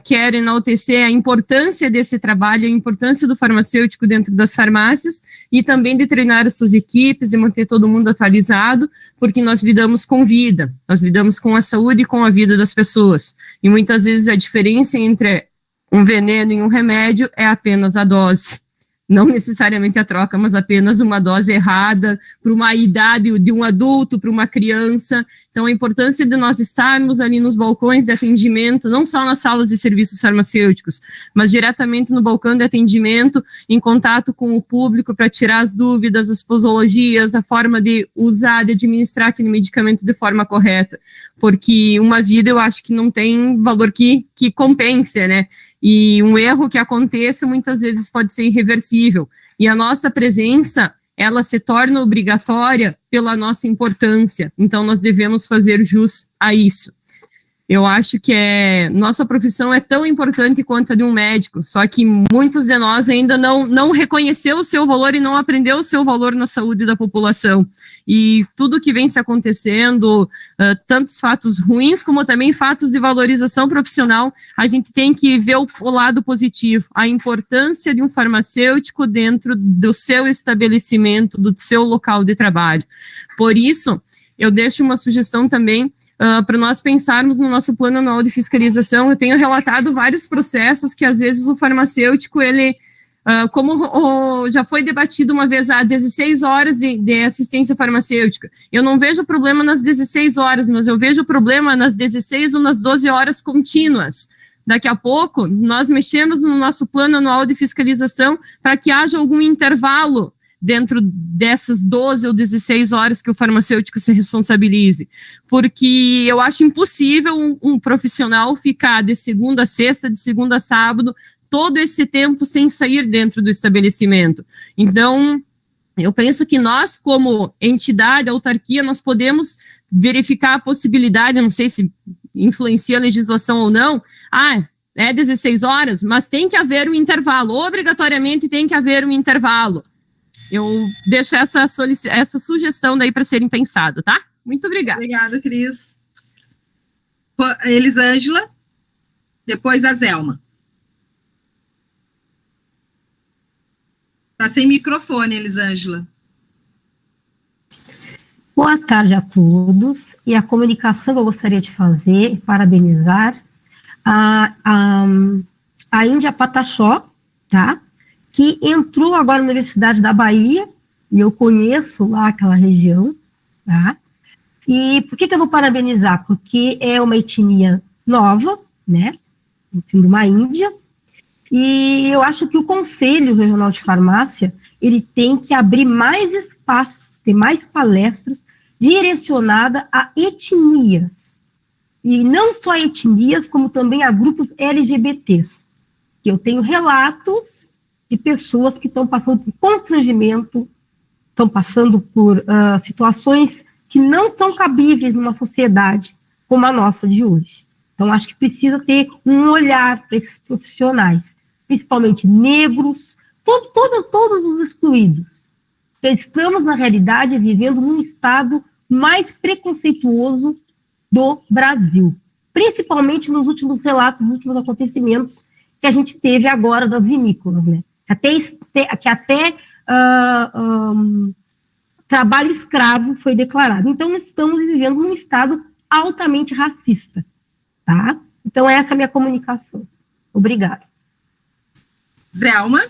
Quero enaltecer a importância desse trabalho, a importância do farmacêutico dentro das farmácias e também de treinar as suas equipes, de manter todo mundo atualizado, porque nós lidamos com vida, nós lidamos com a saúde e com a vida das pessoas. E muitas vezes a diferença entre um veneno e um remédio é apenas a dose. Não necessariamente a troca, mas apenas uma dose errada para uma idade de um adulto, para uma criança. Então, a importância de nós estarmos ali nos balcões de atendimento, não só nas salas de serviços farmacêuticos, mas diretamente no balcão de atendimento, em contato com o público para tirar as dúvidas, as posologias, a forma de usar, de administrar aquele medicamento de forma correta. Porque uma vida, eu acho que não tem valor que compense, né? E um erro que aconteça muitas vezes pode ser irreversível. E a nossa presença, ela se torna obrigatória pela nossa importância. Então, nós devemos fazer jus a isso. Eu acho que nossa profissão é tão importante quanto a de um médico, só que muitos de nós ainda não reconheceu o seu valor e não aprendeu o seu valor na saúde da população. E tudo que vem se acontecendo, tantos fatos ruins como também fatos de valorização profissional, a gente tem que ver o lado positivo, a importância de um farmacêutico dentro do seu estabelecimento, do seu local de trabalho. Por isso, eu deixo uma sugestão também, para nós pensarmos no nosso plano anual de fiscalização. Eu tenho relatado vários processos que, às vezes, o farmacêutico, ele como já foi debatido uma vez, há 16 horas de assistência farmacêutica. Eu não vejo problema nas 16 horas, mas eu vejo problema nas 16 ou nas 12 horas contínuas. Daqui a pouco, nós mexemos no nosso plano anual de fiscalização para que haja algum intervalo dentro dessas 12 ou 16 horas que o farmacêutico se responsabilize, porque eu acho impossível um profissional ficar de segunda a sexta, de segunda a sábado, todo esse tempo sem sair dentro do estabelecimento. Então, eu penso que nós, como entidade, autarquia, nós podemos verificar a possibilidade, não sei se influencia a legislação ou não, é 16 horas, mas tem que haver um intervalo, obrigatoriamente tem que haver um intervalo. Eu deixo essa sugestão daí para serem pensado, tá? Muito obrigada. Obrigada, Cris. Elisângela, depois a Zelma. Está sem microfone, Elisângela. Boa tarde a todos. E a comunicação que eu gostaria de fazer é parabenizar a Índia Pataxó, tá? Que entrou agora na Universidade da Bahia, e eu conheço lá aquela região, tá? E por que eu vou parabenizar? Porque é uma etnia nova, né? Sendo uma índia, e eu acho que o Conselho Regional de Farmácia, ele tem que abrir mais espaços, ter mais palestras direcionadas a etnias, e não só etnias, como também a grupos LGBTs. Eu tenho relatos de pessoas que estão passando por constrangimento, estão passando por situações que não são cabíveis numa sociedade como a nossa de hoje. Então, acho que precisa ter um olhar para esses profissionais, principalmente negros, todos os excluídos. Estamos, na realidade, vivendo num estado mais preconceituoso do Brasil, principalmente nos últimos relatos, nos últimos acontecimentos que a gente teve agora das vinícolas, né? Que até trabalho escravo foi declarado. Então, nós estamos vivendo num estado altamente racista, tá? Então, essa é a minha comunicação. Obrigada. Zelma?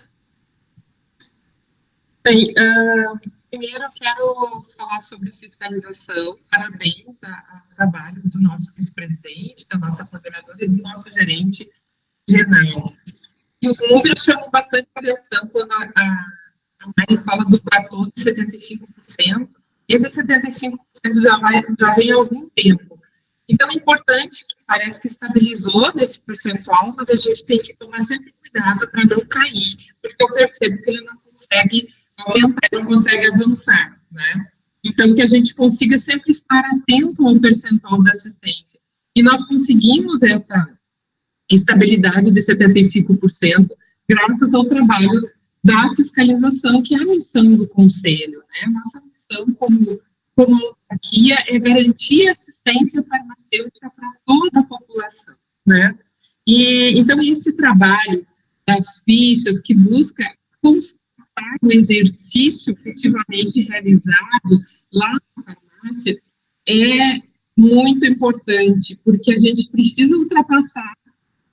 Bem, primeiro eu quero falar sobre fiscalização. Parabéns ao trabalho do nosso vice-presidente, da nossa coordenadora e do nosso gerente geral. E os números chamam bastante atenção quando a Mari fala do platô de 75%. Esse 75% já vem há algum tempo. Então, é importante, parece que estabilizou nesse percentual, mas a gente tem que tomar sempre cuidado para não cair, porque eu percebo que ele não consegue aumentar, não consegue avançar, né? Então, que a gente consiga sempre estar atento ao percentual da assistência. E nós conseguimos essa estabilidade de 75%, graças ao trabalho da fiscalização, que é a missão do Conselho, né? Nossa missão como autarquia é garantir assistência farmacêutica para toda a população, né? E, então, esse trabalho das fichas que busca constatar o exercício efetivamente realizado lá na farmácia é muito importante, porque a gente precisa ultrapassar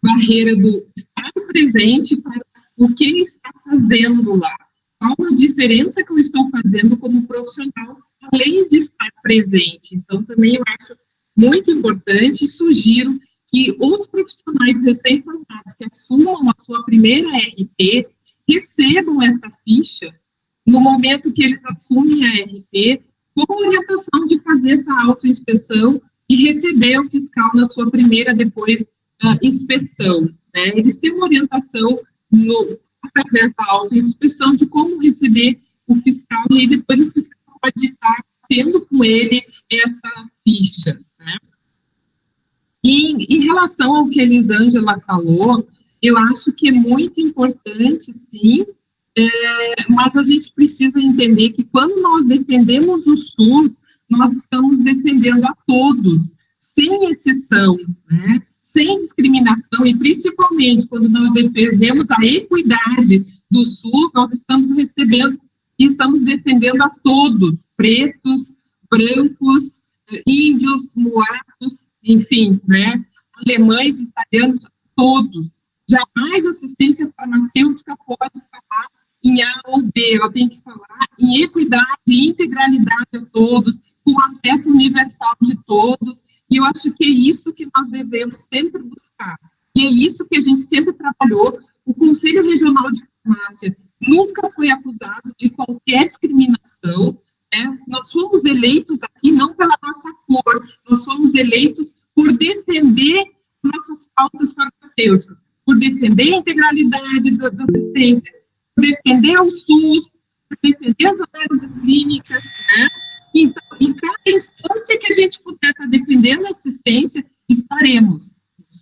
barreira do estar presente para o que está fazendo lá. Qual a diferença que eu estou fazendo como profissional, além de estar presente. Então, também eu acho muito importante e sugiro que os profissionais recém-formados que assumam a sua primeira RP recebam essa ficha no momento que eles assumem a RP, com a orientação de fazer essa autoinspeção e receber o fiscal na sua primeira, depois, inspeção, né? Eles têm uma orientação através da autoinspeção de como receber o fiscal, e aí depois o fiscal pode estar tendo com ele essa ficha, né? E em relação ao que a Elisângela falou, eu acho que é muito importante, sim, mas a gente precisa entender que quando nós defendemos o SUS, nós estamos defendendo a todos, sem exceção, né? Sem discriminação, e principalmente quando nós defendemos a equidade do SUS, nós estamos recebendo e estamos defendendo a todos, pretos, brancos, índios, mulatos, enfim, né, alemães, italianos, todos. Jamais a assistência farmacêutica pode falar em A ou B, ela tem que falar em equidade e integralidade a todos, com acesso universal de todos, e eu acho que é isso que nós devemos sempre buscar, e é isso que a gente sempre trabalhou. O Conselho Regional de Farmácia nunca foi acusado de qualquer discriminação, né? Nós fomos eleitos aqui não pela nossa cor, nós fomos eleitos por defender nossas pautas farmacêuticas, por defender a integralidade da assistência, por defender o SUS, por defender as análises clínicas, né? Então, em cada instância que a gente puder estar defendendo a assistência, estaremos.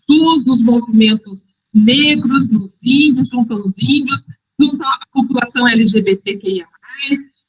No SUS, nos movimentos negros, nos índios, junto aos índios, junto à população LGBTQIA+,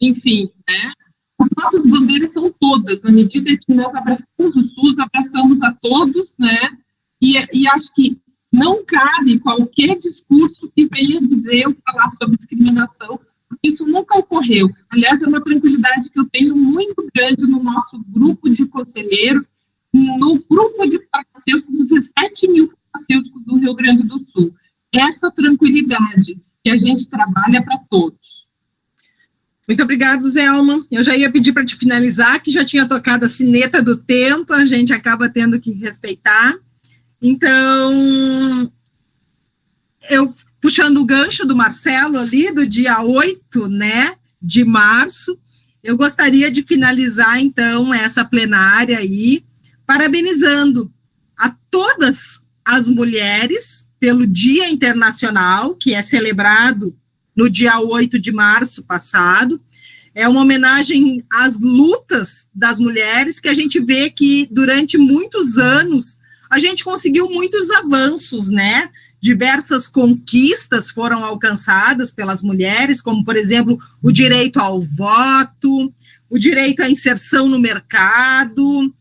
enfim, né? As nossas bandeiras são todas, na medida que nós abraçamos o SUS, abraçamos a todos, né? E acho que não cabe qualquer discurso que venha dizer ou falar sobre discriminação, porque isso nunca ocorreu. Aliás, é uma tranquilidade que eu tenho muito grande no nosso grupo de conselheiros, no grupo de farmacêuticos, 17 mil farmacêuticos do Rio Grande do Sul. Essa tranquilidade que a gente trabalha para todos. Muito obrigado, Zelma. Eu já ia pedir para te finalizar, que já tinha tocado a sineta do tempo, a gente acaba tendo que respeitar. Então, eu puxando o gancho do Marcelo ali, do dia 8, né, de março, eu gostaria de finalizar, então, essa plenária aí, parabenizando a todas as mulheres pelo Dia Internacional, que é celebrado no dia 8 de março passado. É uma homenagem às lutas das mulheres, que a gente vê que durante muitos anos a gente conseguiu muitos avanços, né? Diversas conquistas foram alcançadas pelas mulheres, como, por exemplo, o direito ao voto, o direito à inserção no mercado,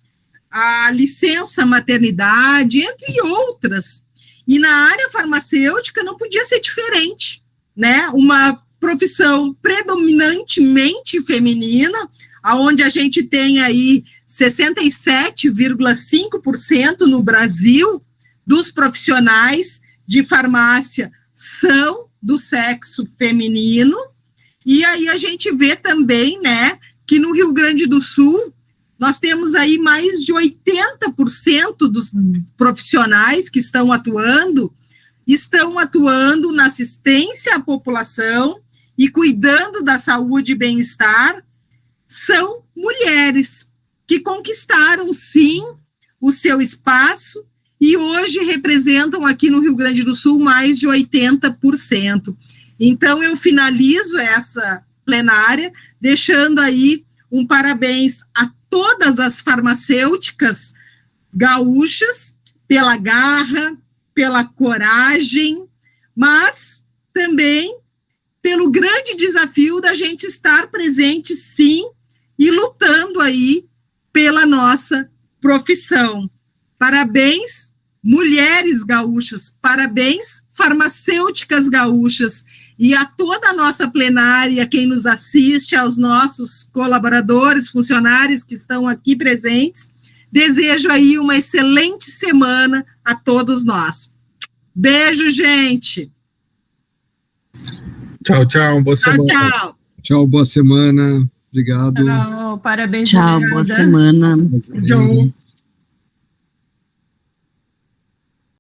a licença maternidade, entre outras. E na área farmacêutica não podia ser diferente, né? Uma profissão predominantemente feminina, onde a gente tem aí 67,5% no Brasil dos profissionais de farmácia são do sexo feminino, e aí a gente vê também, né, que no Rio Grande do Sul nós temos aí mais de 80% dos profissionais que estão atuando na assistência à população e cuidando da saúde e bem-estar, são mulheres que conquistaram, sim, o seu espaço e hoje representam aqui no Rio Grande do Sul mais de 80%. Então, eu finalizo essa plenária deixando aí um parabéns a todas as farmacêuticas gaúchas pela garra, pela coragem, mas também pelo grande desafio da gente estar presente, sim, e lutando aí pela nossa profissão. Parabéns, mulheres gaúchas, parabéns, farmacêuticas gaúchas, e a toda a nossa plenária, quem nos assiste, aos nossos colaboradores, funcionários que estão aqui presentes, desejo aí uma excelente semana a todos nós. Beijo, gente! Tchau, tchau, boa semana. Tchau. Tchau, boa semana. Obrigado. Tchau, parabéns. Tchau, boa semana. Tchau.